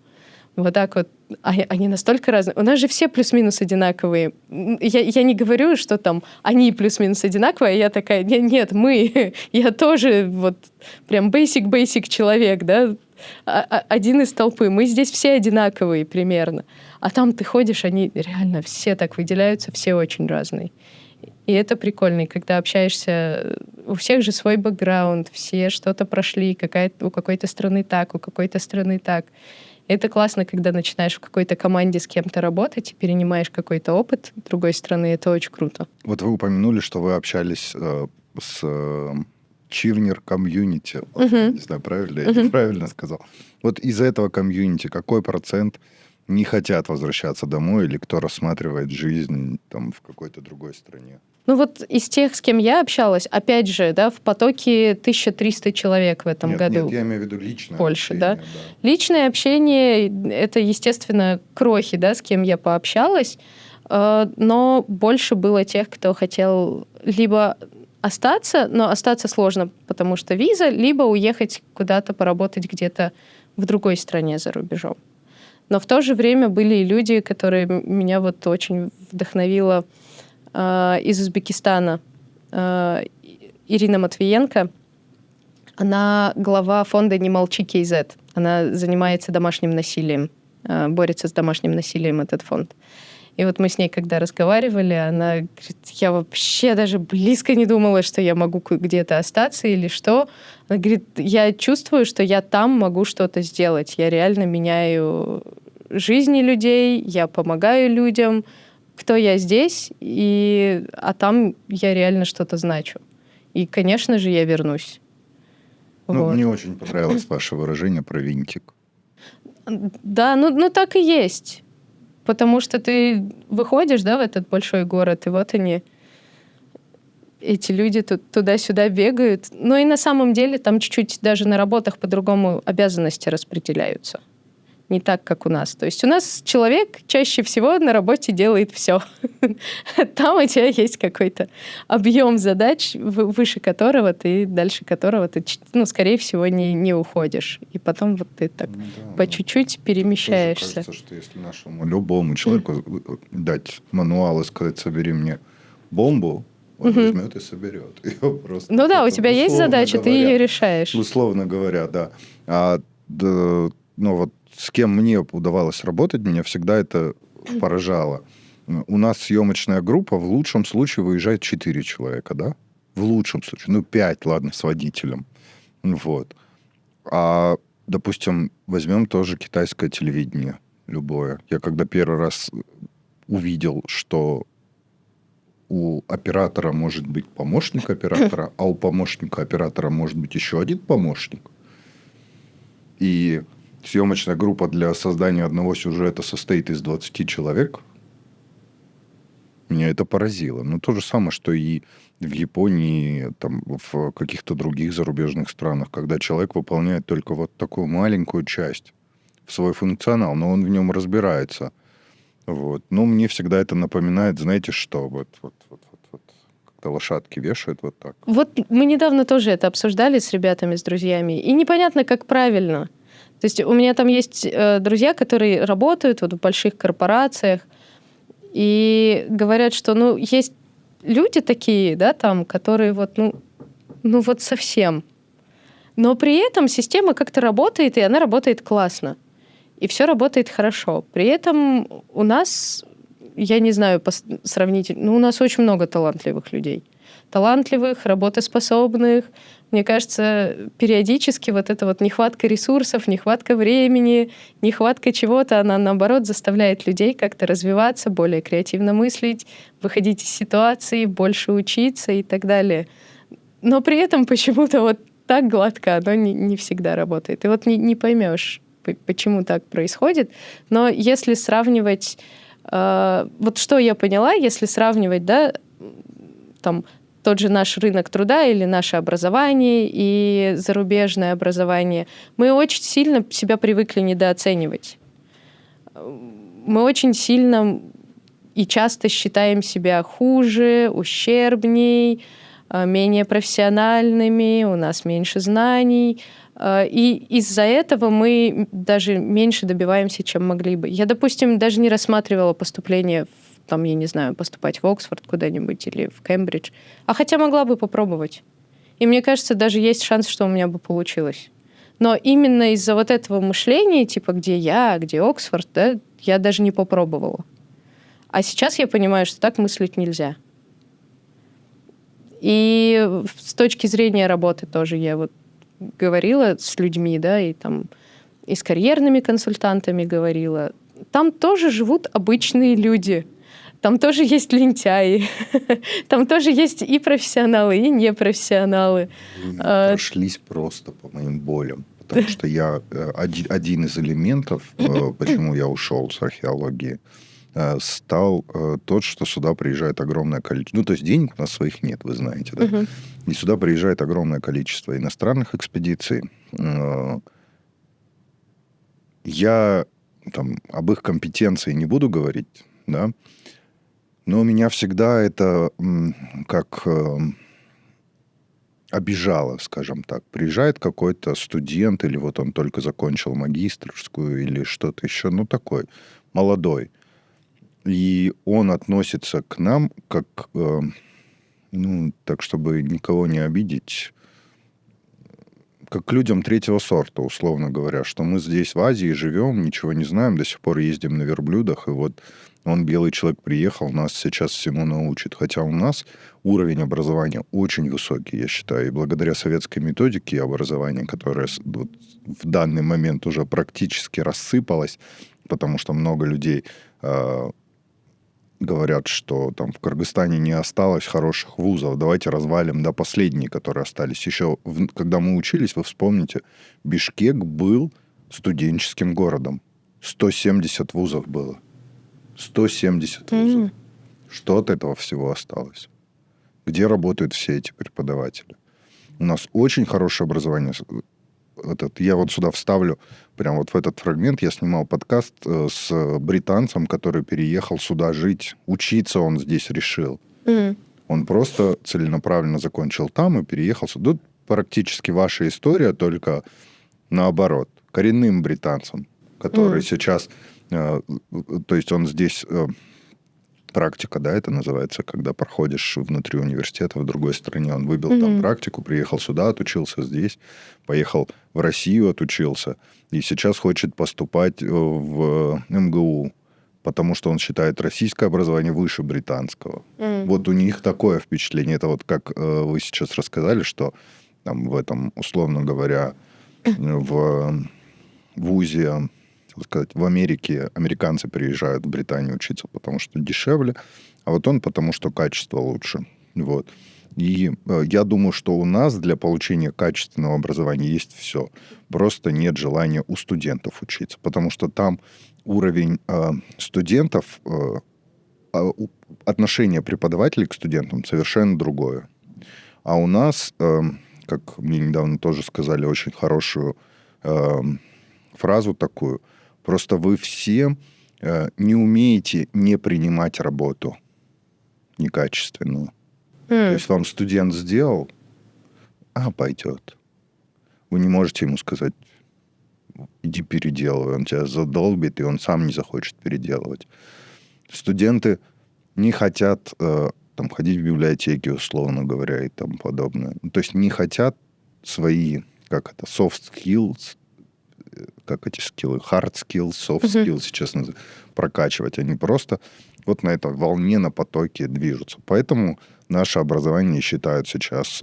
Они настолько разные. У нас же все плюс-минус одинаковые. Я не говорю, что там они плюс-минус одинаковые, а я такая, нет, мы. Я тоже прям basic человек, да, один из толпы. Мы здесь все одинаковые примерно. А там ты ходишь, они реально все так выделяются, все очень разные. И это прикольно, когда общаешься, у всех же свой бэкграунд, все что-то прошли, у какой-то страны так, у какой-то страны так. Это классно, когда начинаешь в какой-то команде с кем-то работать и перенимаешь какой-то опыт другой страны. Это очень круто. Вы упомянули, что вы общались с Чивнер комьюнити. Не знаю, правильно я неправильно сказал. Из этого комьюнити какой процент не хотят возвращаться домой или кто рассматривает жизнь в какой-то другой стране? Из тех, с кем я общалась, опять же, да, в потоке 1300 человек в этом году. Нет, я имею в виду личное больше, общение, да. Личное общение — это, естественно, крохи, да, с кем я пообщалась, но больше было тех, кто хотел либо остаться, но остаться сложно, потому что виза, либо уехать куда-то поработать где-то в другой стране за рубежом. Но в то же время были и люди, которые меня вот очень вдохновила из Узбекистана. Ирина Матвиенко. Она глава фонда «Не молчи, КЗ». Она занимается домашним насилием, борется с домашним насилием, этот фонд. И вот мы с ней, когда разговаривали, она говорит, я вообще даже близко не думала, что я могу где-то остаться или что. Она говорит, я чувствую, что я там могу что-то сделать. Я реально меняю жизни людей, я помогаю людям, кто я здесь, а там я реально что-то значу. И, конечно же, я вернусь. Ну, Вот. мне очень понравилось ваше выражение про винтик. Да, ну так и есть. Потому что ты выходишь, да, в этот большой город, и вот они, эти люди туда-сюда бегают. Но и на самом деле там чуть-чуть даже на работах по-другому обязанности распределяются. Не так, как у нас. То есть у нас человек чаще всего на работе делает все. Там у тебя есть какой-то объем задач, выше которого ты, дальше которого ты, скорее всего, не уходишь. И потом вот ты так по чуть-чуть перемещаешься. Мне кажется, что если нашему любому человеку дать мануал и сказать, собери мне бомбу, он возьмет и соберет. Её просто, ну да, у тебя есть задача, ты ее решаешь. Условно говоря, да. Ну вот с кем мне удавалось работать, меня всегда это поражало. У нас съемочная группа, в лучшем случае выезжает 4 человека, да? В лучшем случае. 5, ладно, с водителем. Вот. А, допустим, возьмем тоже китайское телевидение, любое. Я когда первый раз увидел, что у оператора может быть помощник оператора, а у помощника оператора может быть еще один помощник, и съемочная группа для создания одного сюжета состоит из 20 человек, меня это поразило. Ну, то же самое, что и в Японии, там, в каких-то других зарубежных странах, когда человек выполняет только вот такую маленькую часть в свой функционал, но он в нем разбирается. Вот. Но мне всегда это напоминает, знаете, что? Вот когда лошадки вешают вот так. Вот мы недавно тоже это обсуждали с ребятами, с друзьями, и непонятно, как правильно. То есть у меня там есть друзья, которые работают вот в больших корпорациях, и говорят, что, есть люди такие, да, там, которые вот, вот совсем. Но при этом система как-то работает, и она работает классно. И все работает хорошо. При этом у нас, я не знаю, сравнительно, у нас очень много талантливых людей. Талантливых, работоспособных. Мне кажется, периодически вот эта вот нехватка ресурсов, нехватка времени, нехватка чего-то, она, наоборот, заставляет людей как-то развиваться, более креативно мыслить, выходить из ситуации, больше учиться и так далее. Но при этом почему-то вот так гладко оно не всегда работает. И вот не поймешь, почему так происходит. Но если сравнивать... вот что я поняла, если сравнивать, да, там, тот же наш рынок труда или наше образование и зарубежное образование, мы очень сильно себя привыкли недооценивать. Мы очень сильно и часто считаем себя хуже, ущербней, менее профессиональными, у нас меньше знаний. И из-за этого мы даже меньше добиваемся, чем могли бы. Я, допустим, даже не рассматривала поступление там, я не знаю, поступать в Оксфорд куда-нибудь или в Кембридж. А хотя могла бы попробовать. И мне кажется, даже есть шанс, что у меня бы получилось. Но именно из-за вот этого мышления, типа, где я, где Оксфорд, да, я даже не попробовала. А сейчас я понимаю, что так мыслить нельзя. И с точки зрения работы тоже я вот говорила с людьми, да, и там и с карьерными консультантами говорила. Там тоже живут обычные люди. Там тоже есть лентяи. Там тоже есть и профессионалы, и непрофессионалы. Вы прошлись просто по моим болям. Потому что я один из элементов, почему я ушел с археологии, стал тот, что сюда приезжает огромное количество... то есть денег у нас своих нет, вы знаете, да? И сюда приезжает огромное количество иностранных экспедиций. Я там об их компетенции не буду говорить, да? Но у меня всегда это как обижало, скажем так. Приезжает какой-то студент, или вот он только закончил магистерскую, или что-то еще, ну, такой молодой. И он относится к нам как, ну, так, чтобы никого не обидеть, как к людям третьего сорта, условно говоря, что мы здесь в Азии живем, ничего не знаем, до сих пор ездим на верблюдах, и вот он, белый человек, приехал, нас сейчас всему научит. Хотя у нас уровень образования очень высокий, я считаю, и благодаря советской методике образования, которая вот в данный момент уже практически рассыпалась, потому что много людей говорят, что там в Кыргызстане не осталось хороших вузов, давайте развалим, да, последние, которые остались. Еще, когда мы учились, вы вспомните, Бишкек был студенческим городом. 170 вузов было. 170 вузов. Что от этого всего осталось? Где работают все эти преподаватели? У нас очень хорошее образование. Я вот сюда вставлю, прям вот в этот фрагмент я снимал подкаст с британцем, который переехал сюда жить. Учиться он здесь решил. Он просто целенаправленно закончил там и переехал сюда. Тут практически ваша история, только наоборот. Коренным британцам, который сейчас... То есть он здесь... Практика, да, это называется, когда проходишь внутри университета в другой стране. Он выбил там практику, приехал сюда, отучился здесь, поехал в Россию, отучился. И сейчас хочет поступать в МГУ, потому что он считает российское образование выше британского. Вот у них такое впечатление. Это вот как вы сейчас рассказали, что там в этом, условно говоря, в вузе... сказать, в Америке американцы приезжают в Британию учиться, потому что дешевле, а вот он потому что качество лучше. Вот. И я думаю, что у нас для получения качественного образования есть все. Просто нет желания у студентов учиться, потому что там уровень студентов, отношение преподавателей к студентам совершенно другое. А у нас, как мне недавно тоже сказали, очень хорошую фразу такую, просто вы все не умеете не принимать работу некачественную. То есть вам студент сделал, пойдет. Вы не можете ему сказать, иди переделывай. Он тебя задолбит, и он сам не захочет переделывать. Студенты не хотят там, ходить в библиотеки, условно говоря, и тому подобное. То есть не хотят свои, soft skills, как эти скиллы, hard skills, soft skills сейчас прокачивать. Они просто вот на этой волне, на потоке движутся. Поэтому наше образование считают сейчас,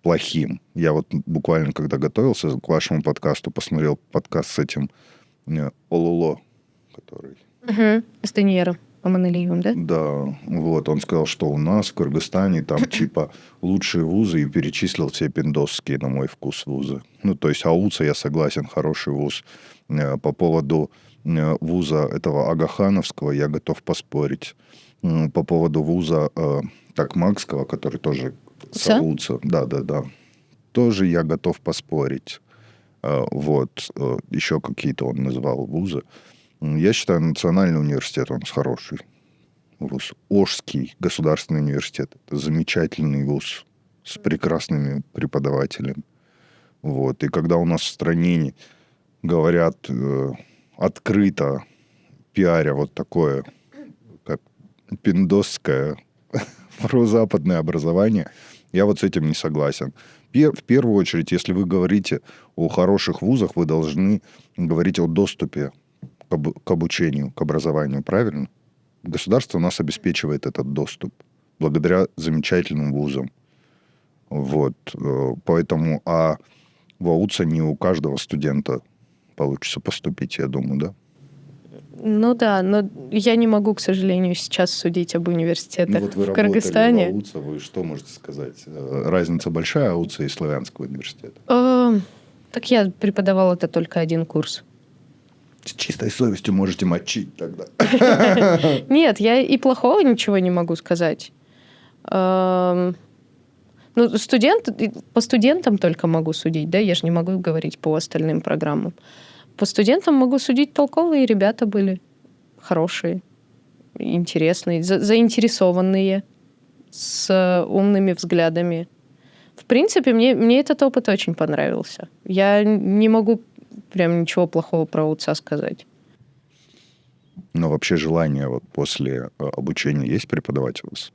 плохим. Я вот буквально, когда готовился к вашему подкасту, посмотрел подкаст с этим Ололо, который... С Даниэром Аманалиевым, да? Да, вот. Он сказал, что у нас в Кыргызстане там типа лучшие вузы, и перечислил все пиндосские, на мой вкус, вузы. Ну, то есть АУЦа, я согласен, хороший вуз. По поводу вуза этого Агахановского я готов поспорить. По поводу вуза Такмакского, который тоже с АУЦа. Да. Тоже я готов поспорить. Вот. Еще какие-то он называл вузы. Я считаю, Национальный университет у нас хороший вуз. Ожский государственный университет. Это замечательный вуз с прекрасными преподавателями. Вот. И когда у нас в стране говорят открыто, пиаря вот такое, как пиндосское прозападное образование, я вот с этим не согласен. В первую очередь, если вы говорите о хороших вузах, вы должны говорить о доступе к обучению, к образованию, правильно? Государство нас обеспечивает этот доступ благодаря замечательным вузам. Вот. Поэтому, в АУЦа не у каждого студента получится поступить, я думаю, да? Ну да, но я не могу, к сожалению, сейчас судить об университетах вот вы в Кыргызстане. В АУЦа, вы что можете сказать? Разница большая АУЦа и Славянского университета? Так я преподавала это только один курс. С чистой совестью можете мочить тогда. Нет, я и плохого ничего не могу сказать. Ну, по студентам только могу судить, да, я же не могу говорить по остальным программам. По студентам могу судить, толковые ребята были, хорошие, интересные, заинтересованные. с умными взглядами. В принципе, мне этот опыт очень понравился. Я не могу прям ничего плохого про УЦА сказать. Но вообще желание вот после обучения есть преподавать у вас?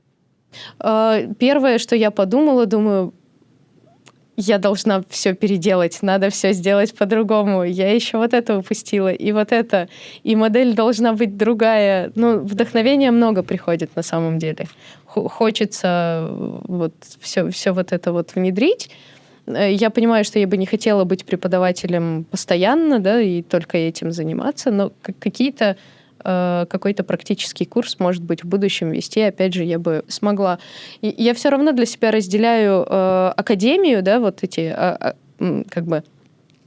Первое, что я подумала, думаю, я должна все переделать, надо все сделать по-другому. Я еще вот это упустила, и вот это. И модель должна быть другая. Ну, вдохновения много приходит на самом деле. Хочется вот все вот это вот внедрить. Я понимаю, что я бы не хотела быть преподавателем постоянно, да, и только этим заниматься, но какой-то практический курс, может быть, в будущем вести, опять же, я бы смогла. И я все равно для себя разделяю академию, да, вот эти как бы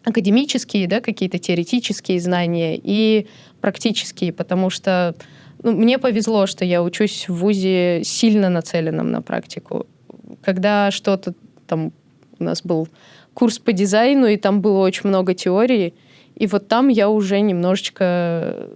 академические, да, какие-то теоретические знания и практические, потому что мне повезло, что я учусь в вузе сильно нацеленном на практику. Когда что-то там у нас был курс по дизайну, и там было очень много теории, и вот там я уже немножечко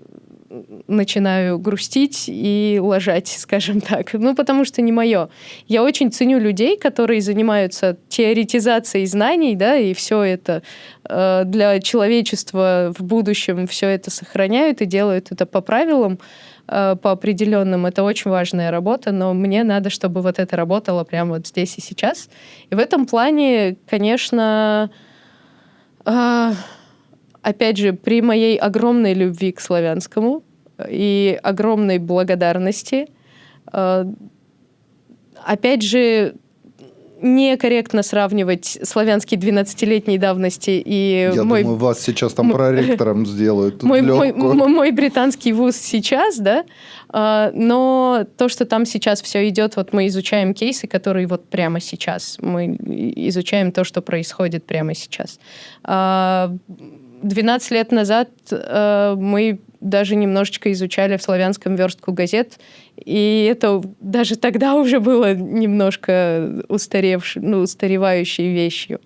начинаю грустить и лажать, скажем так. Потому что не мое. Я очень ценю людей, которые занимаются теоретизацией знаний, да, и все это для человечества в будущем все это сохраняют и делают это по правилам, по определенным. Это очень важная работа, но мне надо, чтобы вот это работало прямо вот здесь и сейчас. И в этом плане, конечно, опять же, при моей огромной любви к славянскому и огромной благодарности, опять же, некорректно сравнивать славянский 12-летней давности и Я думаю, вас сейчас там проректором сделают. Мой британский вуз сейчас, да, но то, что там сейчас все идет, вот мы изучаем кейсы, которые вот прямо сейчас, мы изучаем то, что происходит прямо сейчас. 12 лет назад мы даже немножечко изучали в славянском верстку газет, и это даже тогда уже было немножко устаревающей вещью.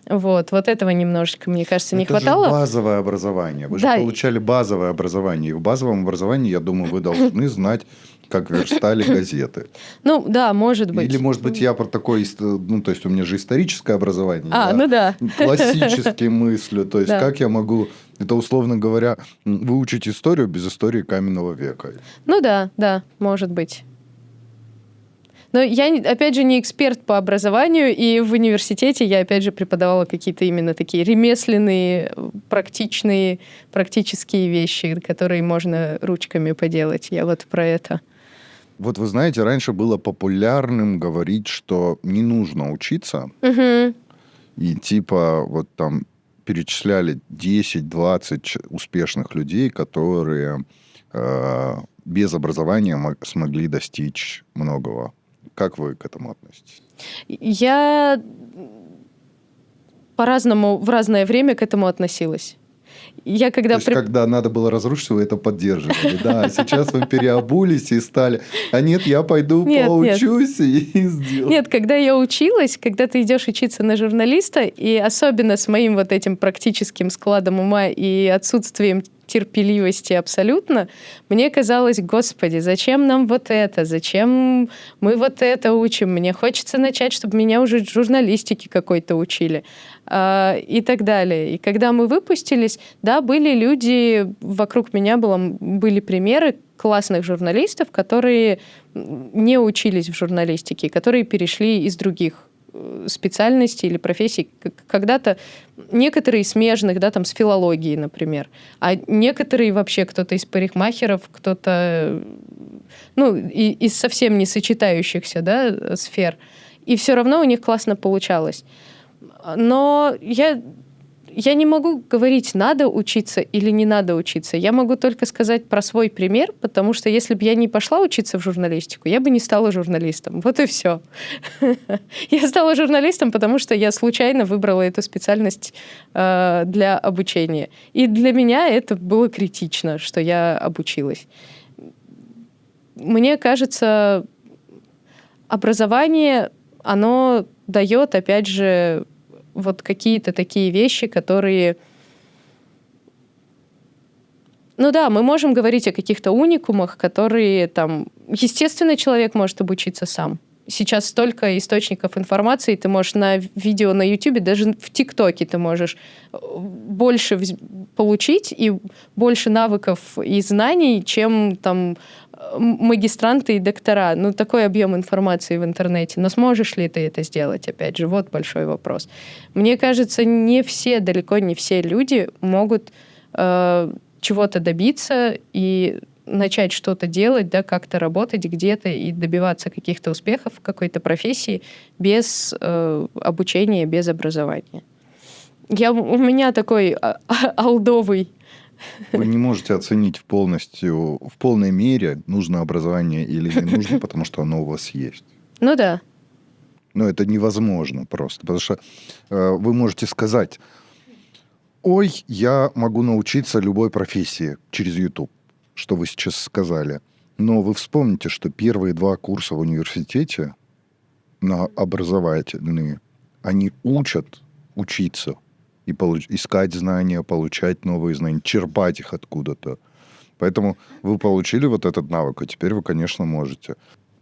Вот этого немножечко, мне кажется, не хватало. Это же базовое образование. Вы же получали базовое образование. И в базовом образовании, я думаю, вы должны знать, как верстали газеты. Ну, да, может быть. Или, может быть, я про такое... то есть, у меня же историческое образование. Да. Классически мыслю. То есть, как я могу... Это, условно говоря, выучить историю без истории каменного века. Ну да, может быть. Но я, опять же, не эксперт по образованию, и в университете я, опять же, преподавала какие-то именно такие ремесленные, практические вещи, которые можно ручками поделать. Я вот про это. Вот вы знаете, раньше было популярным говорить, что не нужно учиться. Угу. И типа вот там перечисляли 10-20 успешных людей, которые без образования смогли достичь многого. Как вы к этому относитесь? Я по-разному в разное время к этому относилась. Когда надо было разрушить, вы это поддерживали. Да, сейчас вы переобулись и стали... А нет, я пойду поучусь и сделаю. Нет, когда я училась, когда ты идешь учиться на журналиста, и особенно с моим вот этим практическим складом ума и отсутствием терпеливости абсолютно, мне казалось, господи, зачем нам вот это? Зачем мы вот это учим? Мне хочется начать, чтобы меня уже журналистике какой-то учили. И так далее. И когда мы выпустились, да, были люди, вокруг меня были примеры классных журналистов, которые не учились в журналистике, которые перешли из других специальностей или профессий. Когда-то некоторые смежных, да, там с филологией, например, а некоторые вообще кто-то из парикмахеров, кто-то, из совсем не сочетающихся, да, сфер. И все равно у них классно получалось. Но я не могу говорить, надо учиться или не надо учиться. Я могу только сказать про свой пример, потому что если бы я не пошла учиться в журналистику, я бы не стала журналистом. Вот и все. Я стала журналистом, потому что я случайно выбрала эту специальность для обучения. И для меня это было критично, что я обучилась. Мне кажется, образование, оно дает, опять же, вот какие-то такие вещи, которые... Ну да, мы можем говорить о каких-то уникумах, которые там... Естественно, человек может обучиться сам. сейчас столько источников информации, ты можешь на видео на YouTube, даже в ТикТоке ты можешь больше получить и больше навыков и знаний, чем там магистранты и доктора. Ну, такой объем информации в интернете. Но сможешь ли ты это сделать? Опять же, вот большой вопрос. Мне кажется, далеко не все люди могут чего-то добиться и начать что-то делать, да, как-то работать где-то и добиваться каких-то успехов в какой-то профессии без обучения, без образования. У меня такой олдовый. Вы не можете оценить в полной мере, нужно образование или не нужно, потому что оно у вас есть. Ну да. Но это невозможно просто, потому что вы можете сказать: ой, я могу научиться любой профессии через YouTube, что вы сейчас сказали. Но вы вспомните, что первые 2 курса в университете образовательные, они учат учиться и искать знания, получать новые знания, черпать их откуда-то. Поэтому вы получили вот этот навык, и теперь вы, конечно, можете.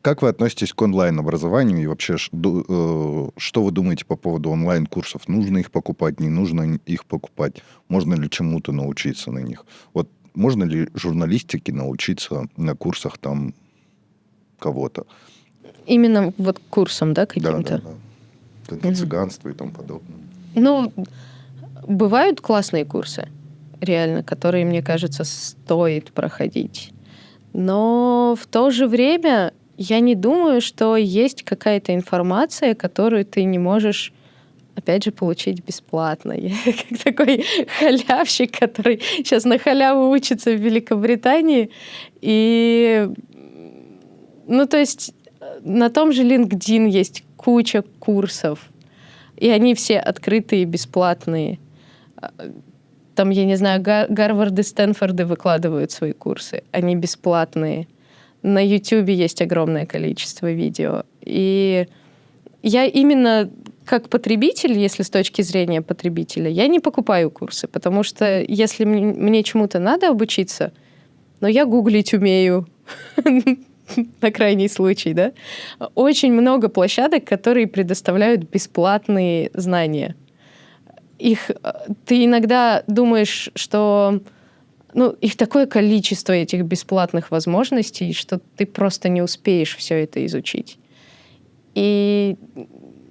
Как вы относитесь к онлайн-образованию и вообще, что вы думаете по поводу онлайн-курсов? Нужно их покупать, не нужно их покупать? Можно ли чему-то научиться на них? Вот можно ли журналистике научиться на курсах там кого-то? Именно вот курсом, да, каким-то? Да. Цыганство и тому подобное. Ну, бывают классные курсы, реально, которые, мне кажется, стоит проходить. Но в то же время я не думаю, что есть какая-то информация, которую ты не можешь, опять же, получить бесплатно. Я как такой халявщик, который сейчас на халяву учится в Великобритании. И, ну, то есть на том же LinkedIn есть куча курсов, и они все открытые, бесплатные. Там, я не знаю, Гарварды, Стэнфорды выкладывают свои курсы. Они бесплатные. На YouTube есть огромное количество видео. И я именно как потребитель, если с точки зрения потребителя, я не покупаю курсы, потому что если мне чему-то надо обучиться, но я гуглить умею, на крайний случай, да. Очень много площадок, которые предоставляют бесплатные знания. Ты иногда думаешь, что их такое количество, этих бесплатных возможностей, что ты просто не успеешь все это изучить. И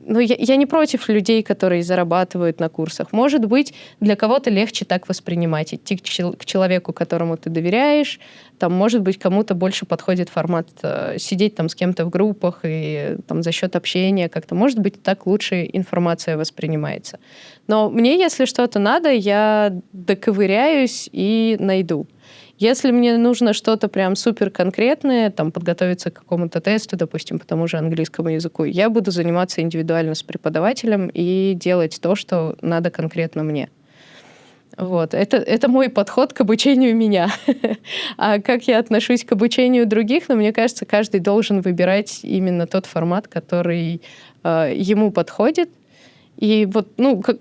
я не против людей, которые зарабатывают на курсах. Может быть, для кого-то легче так воспринимать, идти к человеку, которому ты доверяешь. Там, может быть, кому-то больше подходит формат сидеть там с кем-то в группах и там, за счет общения как-то. Может быть, так лучше информация воспринимается. Но мне, если что-то надо, я доковыряюсь и найду. Если мне нужно что-то прям супер конкретное, там, подготовиться к какому-то тесту, допустим, по тому же английскому языку, я буду заниматься индивидуально с преподавателем и делать то, что надо конкретно мне. Вот. Это мой подход к обучению меня. А как я отношусь к обучению других, мне кажется, каждый должен выбирать именно тот формат, который ему подходит. И вот,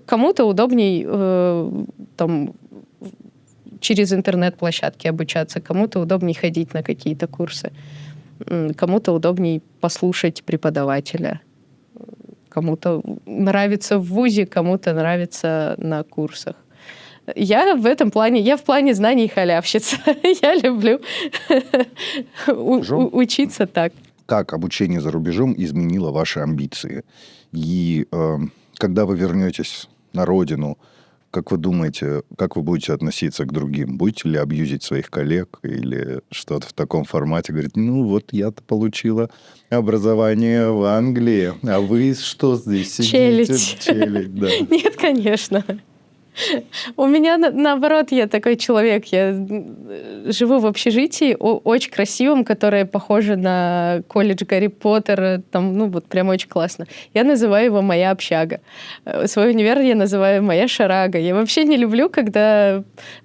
кому-то удобней там через интернет-площадки обучаться, кому-то удобнее ходить на какие-то курсы, кому-то удобнее послушать преподавателя, кому-то нравится в вузе, кому-то нравится на курсах. Я в плане знаний халявщица. Я люблю учиться так. Как обучение за рубежом изменило ваши амбиции? И когда вы вернетесь на родину, как вы думаете, как вы будете относиться к другим? Будете ли абьюзить своих коллег или что-то в таком формате? Говорит, вот я-то получила образование в Англии, а вы что здесь сидите? Челядь, да. Нет, конечно. У меня, наоборот, я такой человек. Я живу в общежитии очень красивом, которое похоже на колледж Гарри Поттера. Там, прям очень классно. Я называю его «Моя общага». Свой универ я называю «Моя шарага». Я вообще не люблю, когда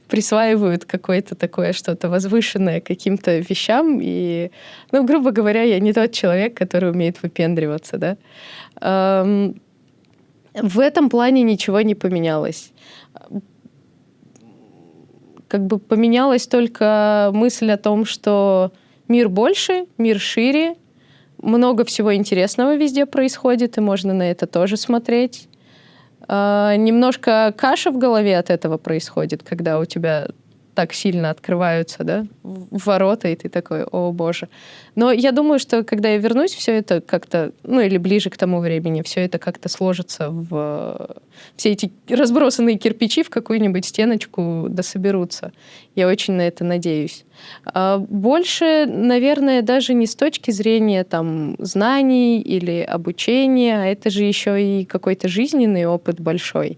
присваивают какое-то такое что-то возвышенное каким-то вещам. И, грубо говоря, я не тот человек, который умеет выпендриваться, да. В этом плане ничего не поменялось. Как бы поменялась только мысль о том, что мир больше, мир шире, много всего интересного везде происходит, и можно на это тоже смотреть. Немножко каша в голове от этого происходит, когда у тебя так сильно открываются, да, ворота, и ты такой, о боже. Но я думаю, что когда я вернусь, все это как-то, ну или ближе к тому времени, все это как-то сложится в... Все эти разбросанные кирпичи в какую-нибудь стеночку дособерутся. Я очень на это надеюсь. Больше, наверное, даже не с точки зрения там знаний или обучения, а это же еще и какой-то жизненный опыт большой.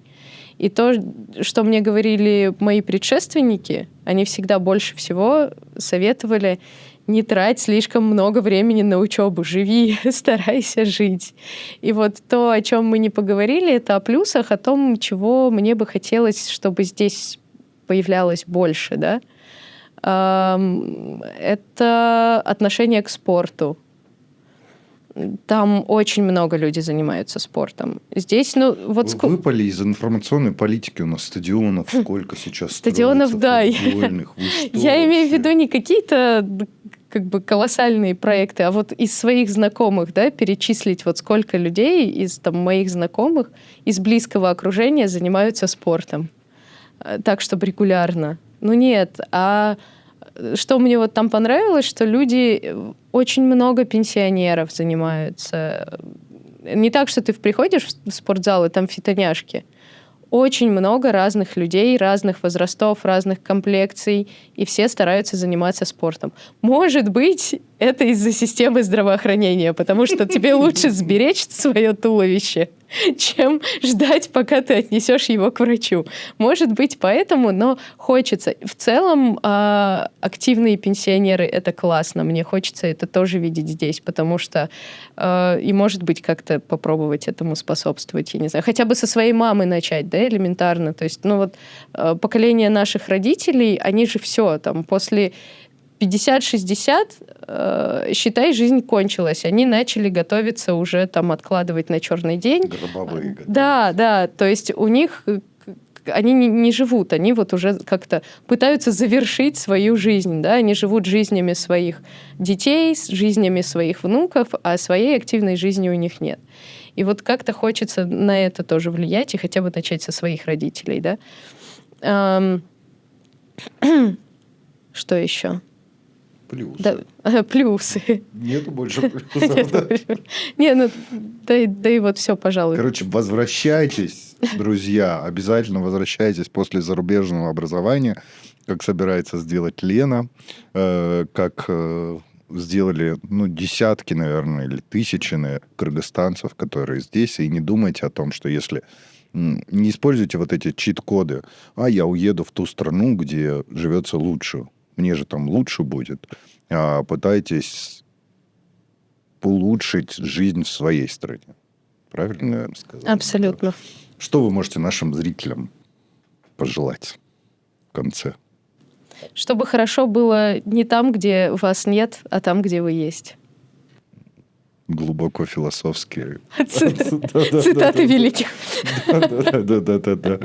И то, что мне говорили мои предшественники, они всегда больше всего советовали не трать слишком много времени на учебу, живи, старайся жить. И вот то, о чем мы не поговорили, это о плюсах, о том, чего мне бы хотелось, чтобы здесь появлялось больше, да. Это отношение к спорту. Там очень много людей занимаются спортом. Здесь, ну, вот... Вы выпали из информационной политики. У нас стадионов сколько сейчас стадионов, да. Футбольных. Я имею в виду не какие-то как бы колоссальные проекты, а вот из своих знакомых, да, перечислить вот сколько людей из там моих знакомых, из близкого окружения занимаются спортом. Так, чтобы регулярно. Ну нет, а что мне вот там понравилось, что люди, очень много пенсионеров занимаются. Не так, что ты приходишь в спортзал, и там фитоняшки. Очень много разных людей, разных возрастов, разных комплекций, и все стараются заниматься спортом. Может быть, это из-за системы здравоохранения, потому что тебе лучше сберечь свое туловище, чем ждать, пока ты отнесешь его к врачу. Может быть, поэтому, но хочется. В целом, активные пенсионеры — это классно. Мне хочется это тоже видеть здесь, потому что и, может быть, как-то попробовать этому способствовать, я не знаю. Хотя бы со своей мамы начать, да, элементарно. То есть, ну вот, поколение наших родителей, они же все, там, после 50-60, считай, жизнь кончилась. Они начали готовиться уже, там, откладывать на черный день. Гробовые. Да, да. То есть у них... Они не живут, они вот уже как-то пытаются завершить свою жизнь, да, они живут жизнями своих детей, с жизнями своих внуков, а своей активной жизни у них нет. И вот как-то хочется на это тоже влиять и хотя бы начать со своих родителей, да. Что еще? Плюсы. Да, плюсы. Нету больше плюсов. Не, ну, да и вот все, пожалуй. Короче, возвращайтесь, друзья, обязательно возвращайтесь после зарубежного образования, как собирается сделать Лена, как сделали, ну, десятки, наверное, или тысячи кыргызстанцев, которые здесь, и не думайте о том, что если не используйте вот эти чит-коды, я уеду в ту страну, где живется лучше, мне же там лучше будет, пытайтесь улучшить жизнь в своей стране. Правильно я сказал? Абсолютно. Что вы можете нашим зрителям пожелать в конце? Чтобы хорошо было не там, где вас нет, а там, где вы есть. Глубоко философские. Цитаты великих. Да.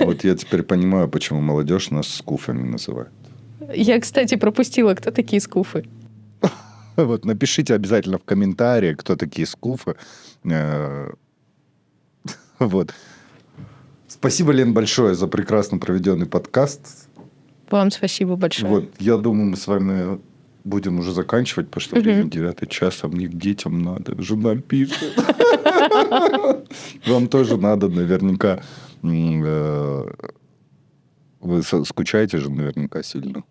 Вот я теперь понимаю, почему молодежь нас скуфами называет. Я, кстати, пропустила, кто такие скуфы. Вот, напишите обязательно в комментариях, кто такие скуфы. Вот. Спасибо, Лен, большое за прекрасно проведенный подкаст. Вам спасибо большое. Вот, я думаю, мы с вами будем уже заканчивать, потому что время 9 час, а мне к детям надо. Жена пишет. Вам тоже надо наверняка. Вы скучаете же наверняка сильно.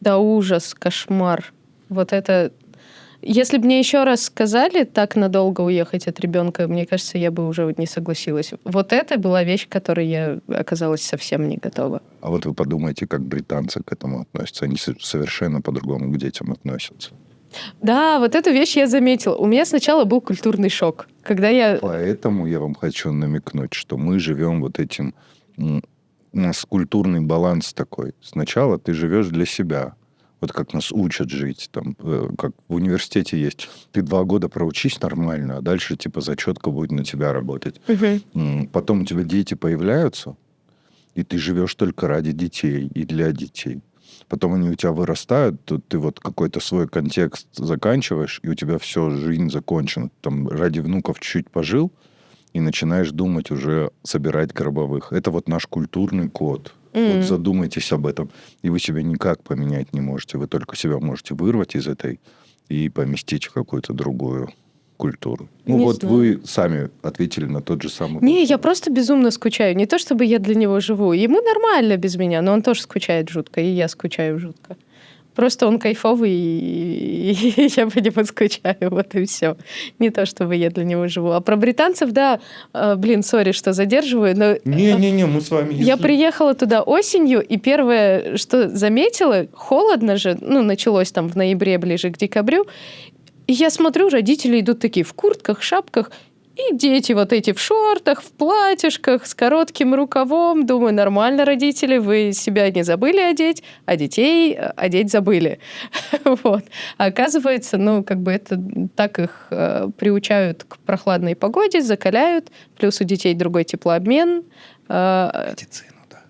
Да ужас, кошмар. Вот это... Если бы мне еще раз сказали так надолго уехать от ребенка, мне кажется, я бы уже не согласилась. Вот это была вещь, к которой я оказалась совсем не готова. А вот вы подумайте, как британцы к этому относятся. Они совершенно по-другому к детям относятся. Да, вот эту вещь я заметила. У меня сначала был культурный шок, когда я... Поэтому я вам хочу намекнуть, что мы живем вот этим... У нас культурный баланс такой. Сначала ты живешь для себя. Вот как нас учат жить. Там, как в университете есть. Ты 2 года проучись нормально, а дальше типа зачетка будет на тебя работать. Потом у тебя дети появляются, и ты живешь только ради детей и для детей. потом они у тебя вырастают, то ты вот какой-то свой контекст заканчиваешь, и у тебя все, жизнь закончена. Там ради внуков чуть-чуть пожил, и начинаешь думать уже собирать гробовых. Это вот наш культурный код. Вот задумайтесь об этом. И вы себя никак поменять не можете. Вы только себя можете вырвать из этой и поместить в какую-то другую культуру. Ну Не вот знаю. вы сами ответили на тот же самый Не, вопрос. я просто безумно скучаю. Не то, чтобы я для него живу. Ему нормально без меня, но он тоже скучает жутко, и я скучаю жутко. Просто он кайфовый, и я по нему скучаю, вот и все. Не то, чтобы я для него живу. А про британцев, да, сори, что задерживаю, но Не-не-не, мы с вами... я приехала туда осенью, и первое, что заметила, холодно же, началось там в ноябре, ближе к декабрю, и я смотрю, родители идут такие в куртках, шапках, и дети вот эти в шортах, в платьишках, с коротким рукавом. Думаю, нормально, родители, вы себя не забыли одеть, а детей одеть забыли. Вот. А оказывается, это так их приучают к прохладной погоде, закаляют, плюс у детей другой теплообмен. Медицину, да.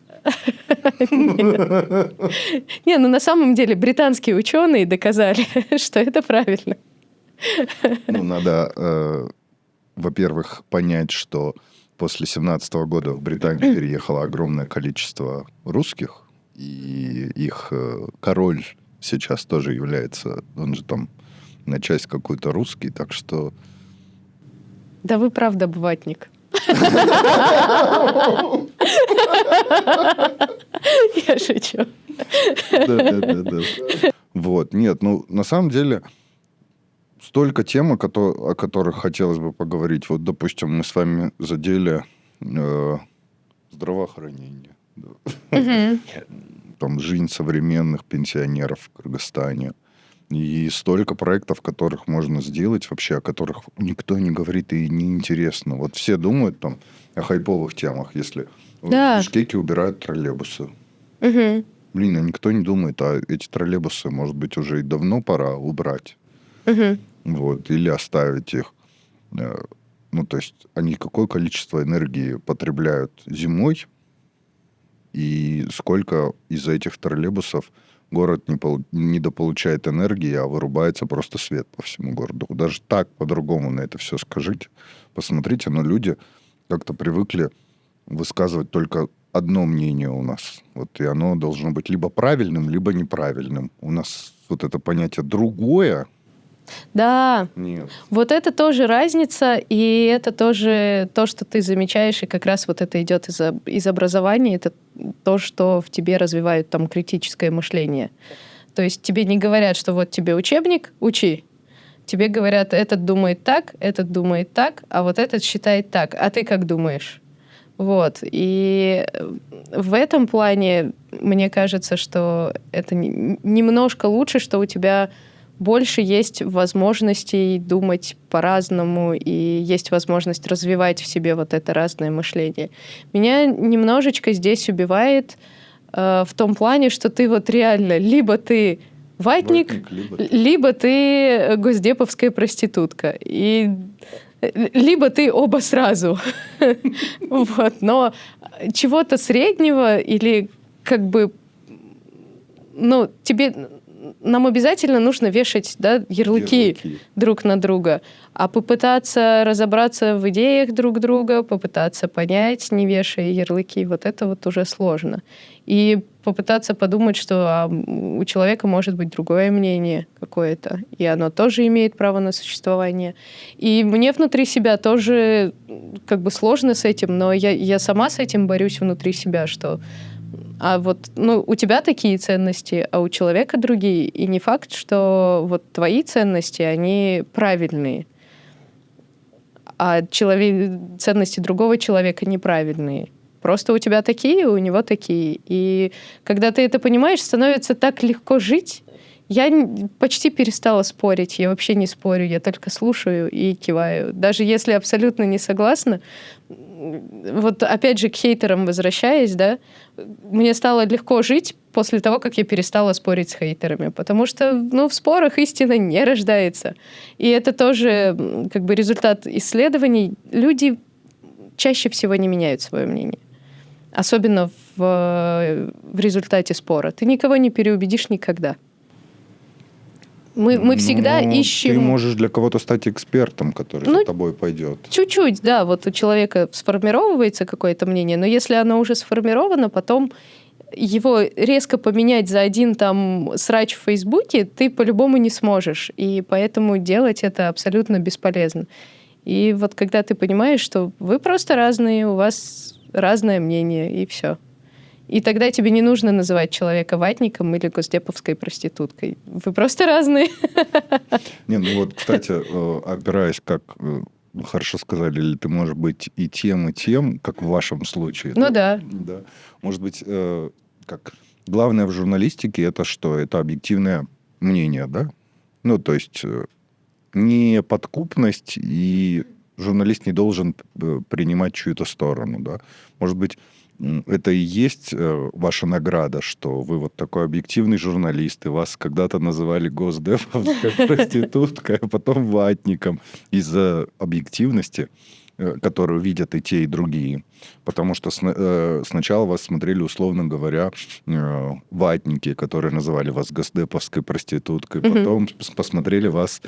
Не, на самом деле британские ученые доказали, что это правильно. Надо... во-первых, понять, что после 17 года в Британию переехало огромное количество русских, и их король сейчас тоже является, он же там на часть какой-то русский, так что... Да вы правда быватник. Я шучу. Да. Вот, нет, на самом деле... Столько тем, о которых хотелось бы поговорить. Вот, допустим, мы с вами задели здравоохранение. Там жизнь современных пенсионеров в Кыргызстане. И столько проектов, которых можно сделать вообще, о которых никто не говорит и неинтересно. Вот все думают там о хайповых темах, если в Бишкеке убирают троллейбусы. Блин, а никто не думает, а эти троллейбусы, может быть, уже и давно пора убрать. Вот, или оставить их. То есть они какое количество энергии потребляют зимой, и сколько из этих троллейбусов город недополучает энергии, а вырубается просто свет по всему городу. Даже так по-другому на это все скажите. Посмотрите, но люди как-то привыкли высказывать только одно мнение у нас. Вот, и оно должно быть либо правильным, либо неправильным. У нас вот это понятие «другое». Да, Нет. вот это тоже разница, и это тоже то, что ты замечаешь, и как раз вот это идет из образования, это то, что в тебе развивают там критическое мышление. То есть тебе не говорят, что вот тебе учебник, учи. Тебе говорят, этот думает так, а вот этот считает так. А ты как думаешь? Вот. И в этом плане мне кажется, что это немножко лучше, что у тебя больше есть возможностей думать по-разному, и есть возможность развивать в себе вот это разное мышление. Меня немножечко здесь убивает в том плане, что ты вот реально либо ты ватник, либо ты госдеповская проститутка. И либо ты оба сразу. Вот. Но чего-то среднего или как бы... Нам обязательно нужно вешать, ярлыки друг на друга. А попытаться разобраться в идеях друг друга, попытаться понять, не вешая ярлыки, вот это вот уже сложно. И попытаться подумать, что у человека может быть другое мнение какое-то, и оно тоже имеет право на существование. И мне внутри себя тоже как бы сложно с этим, но я сама с этим борюсь внутри себя, что у тебя такие ценности, а у человека другие. И не факт, что вот твои ценности, они правильные, а ценности другого человека неправильные. Просто у тебя такие, у него такие. И когда ты это понимаешь, становится так легко жить. Я почти перестала спорить. Я вообще не спорю, я только слушаю и киваю. Даже если абсолютно не согласна. Вот опять же к хейтерам возвращаясь, мне стало легко жить после того, как я перестала спорить с хейтерами. Потому что, в спорах истина не рождается. И это тоже как бы результат исследований. Люди чаще всего не меняют свое мнение. Особенно в результате спора. Ты никого не переубедишь никогда. Мы всегда ищем... Ты можешь для кого-то стать экспертом, который за тобой пойдет. Чуть-чуть, да. Вот у человека сформировывается какое-то мнение, но если оно уже сформировано, потом его резко поменять за один там срач в Фейсбуке ты по-любому не сможешь. И поэтому делать это абсолютно бесполезно. И вот когда ты понимаешь, что вы просто разные, у вас разное мнение, и все. И тогда тебе не нужно называть человека ватником или госдеповской проституткой. Вы просто разные. Не, ну вот, кстати, опираясь, как хорошо сказали, ты можешь быть и тем, как в вашем случае. Ну да. Да. Может быть, как главное в журналистике это что? Это объективное мнение, да? Ну, то есть не подкупность, и журналист не должен принимать чью-то сторону, да? Может быть, это и есть ваша награда, что вы вот такой объективный журналист, и вас когда-то называли госдеповской проституткой, а потом ватником из-за объективности, которую видят и те, и другие. Потому что сначала вас смотрели, условно говоря, ватники, которые называли вас госдеповской проституткой, потом посмотрели вас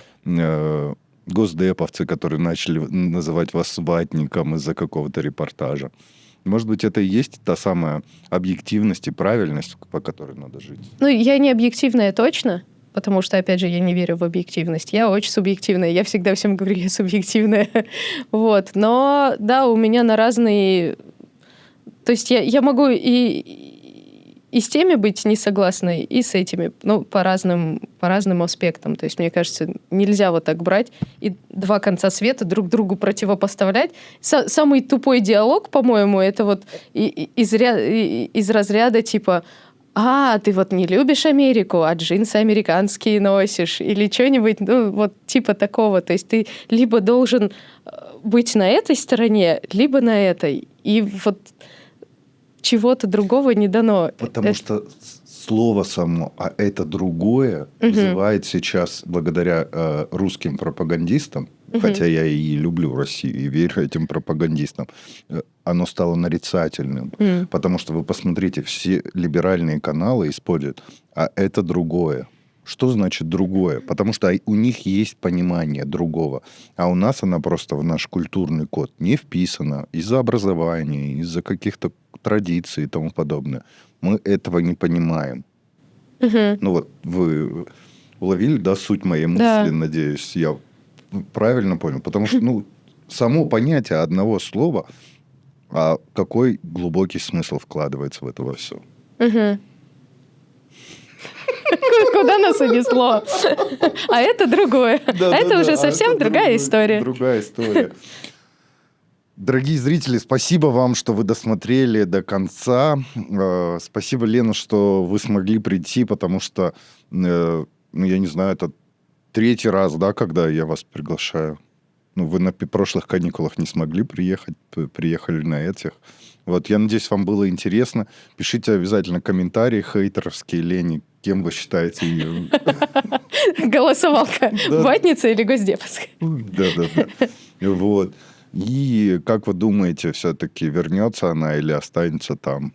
госдеповцы, которые начали называть вас ватником из-за какого-то репортажа. Может быть, это и есть та самая объективность и правильность, по которой надо жить? Ну, я не объективная точно, потому что, опять же, я не верю в объективность. Я очень субъективная. Я всегда всем говорю, я субъективная. Вот. Но, да, у меня на разные... То есть я могу и с теми быть не согласной, и с этими, ну, по разным аспектам. То есть, мне кажется, нельзя вот так брать и два конца света друг другу противопоставлять. Самый тупой диалог, по-моему, это вот из разряда типа ты вот не любишь Америку, а джинсы американские носишь, или что-нибудь, ну, вот типа такого. То есть ты либо должен быть на этой стороне, либо на этой. И вот чего-то другого не дано. Потому что слово само, а это другое, вызывает сейчас, благодаря русским пропагандистам, хотя я и люблю Россию, и верю этим пропагандистам, оно стало нарицательным. Потому что вы посмотрите, все либеральные каналы используют, а это другое. Что значит другое? Потому что у них есть понимание другого. А у нас она просто в наш культурный код не вписана из-за образования, из-за каких-то традиций и тому подобное. Мы этого не понимаем. Ну вот вы уловили, да, суть моей мысли, Да. надеюсь, я правильно понял? Потому что, само понятие одного слова, а какой глубокий смысл вкладывается в это во все? Куда нас унесло? А это другое. А это уже совсем другая история. Другая история. Дорогие зрители, спасибо вам, что вы досмотрели до конца. Спасибо, Лена, что вы смогли прийти, потому что, я не знаю, это 3-й раз, да, когда я вас приглашаю. Вы на прошлых каникулах не смогли приехать, приехали на этих. Вот, я надеюсь, вам было интересно. Пишите обязательно комментарии хейтеровские Лене, кем вы считаете ее. Голосовалка. Ватница или госдеповская? Да. Вот. И как вы думаете, все-таки вернется она или останется там?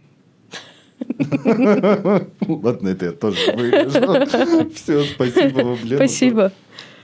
Ладно, это я тоже вырежу. Все, спасибо вам, Лена. Спасибо.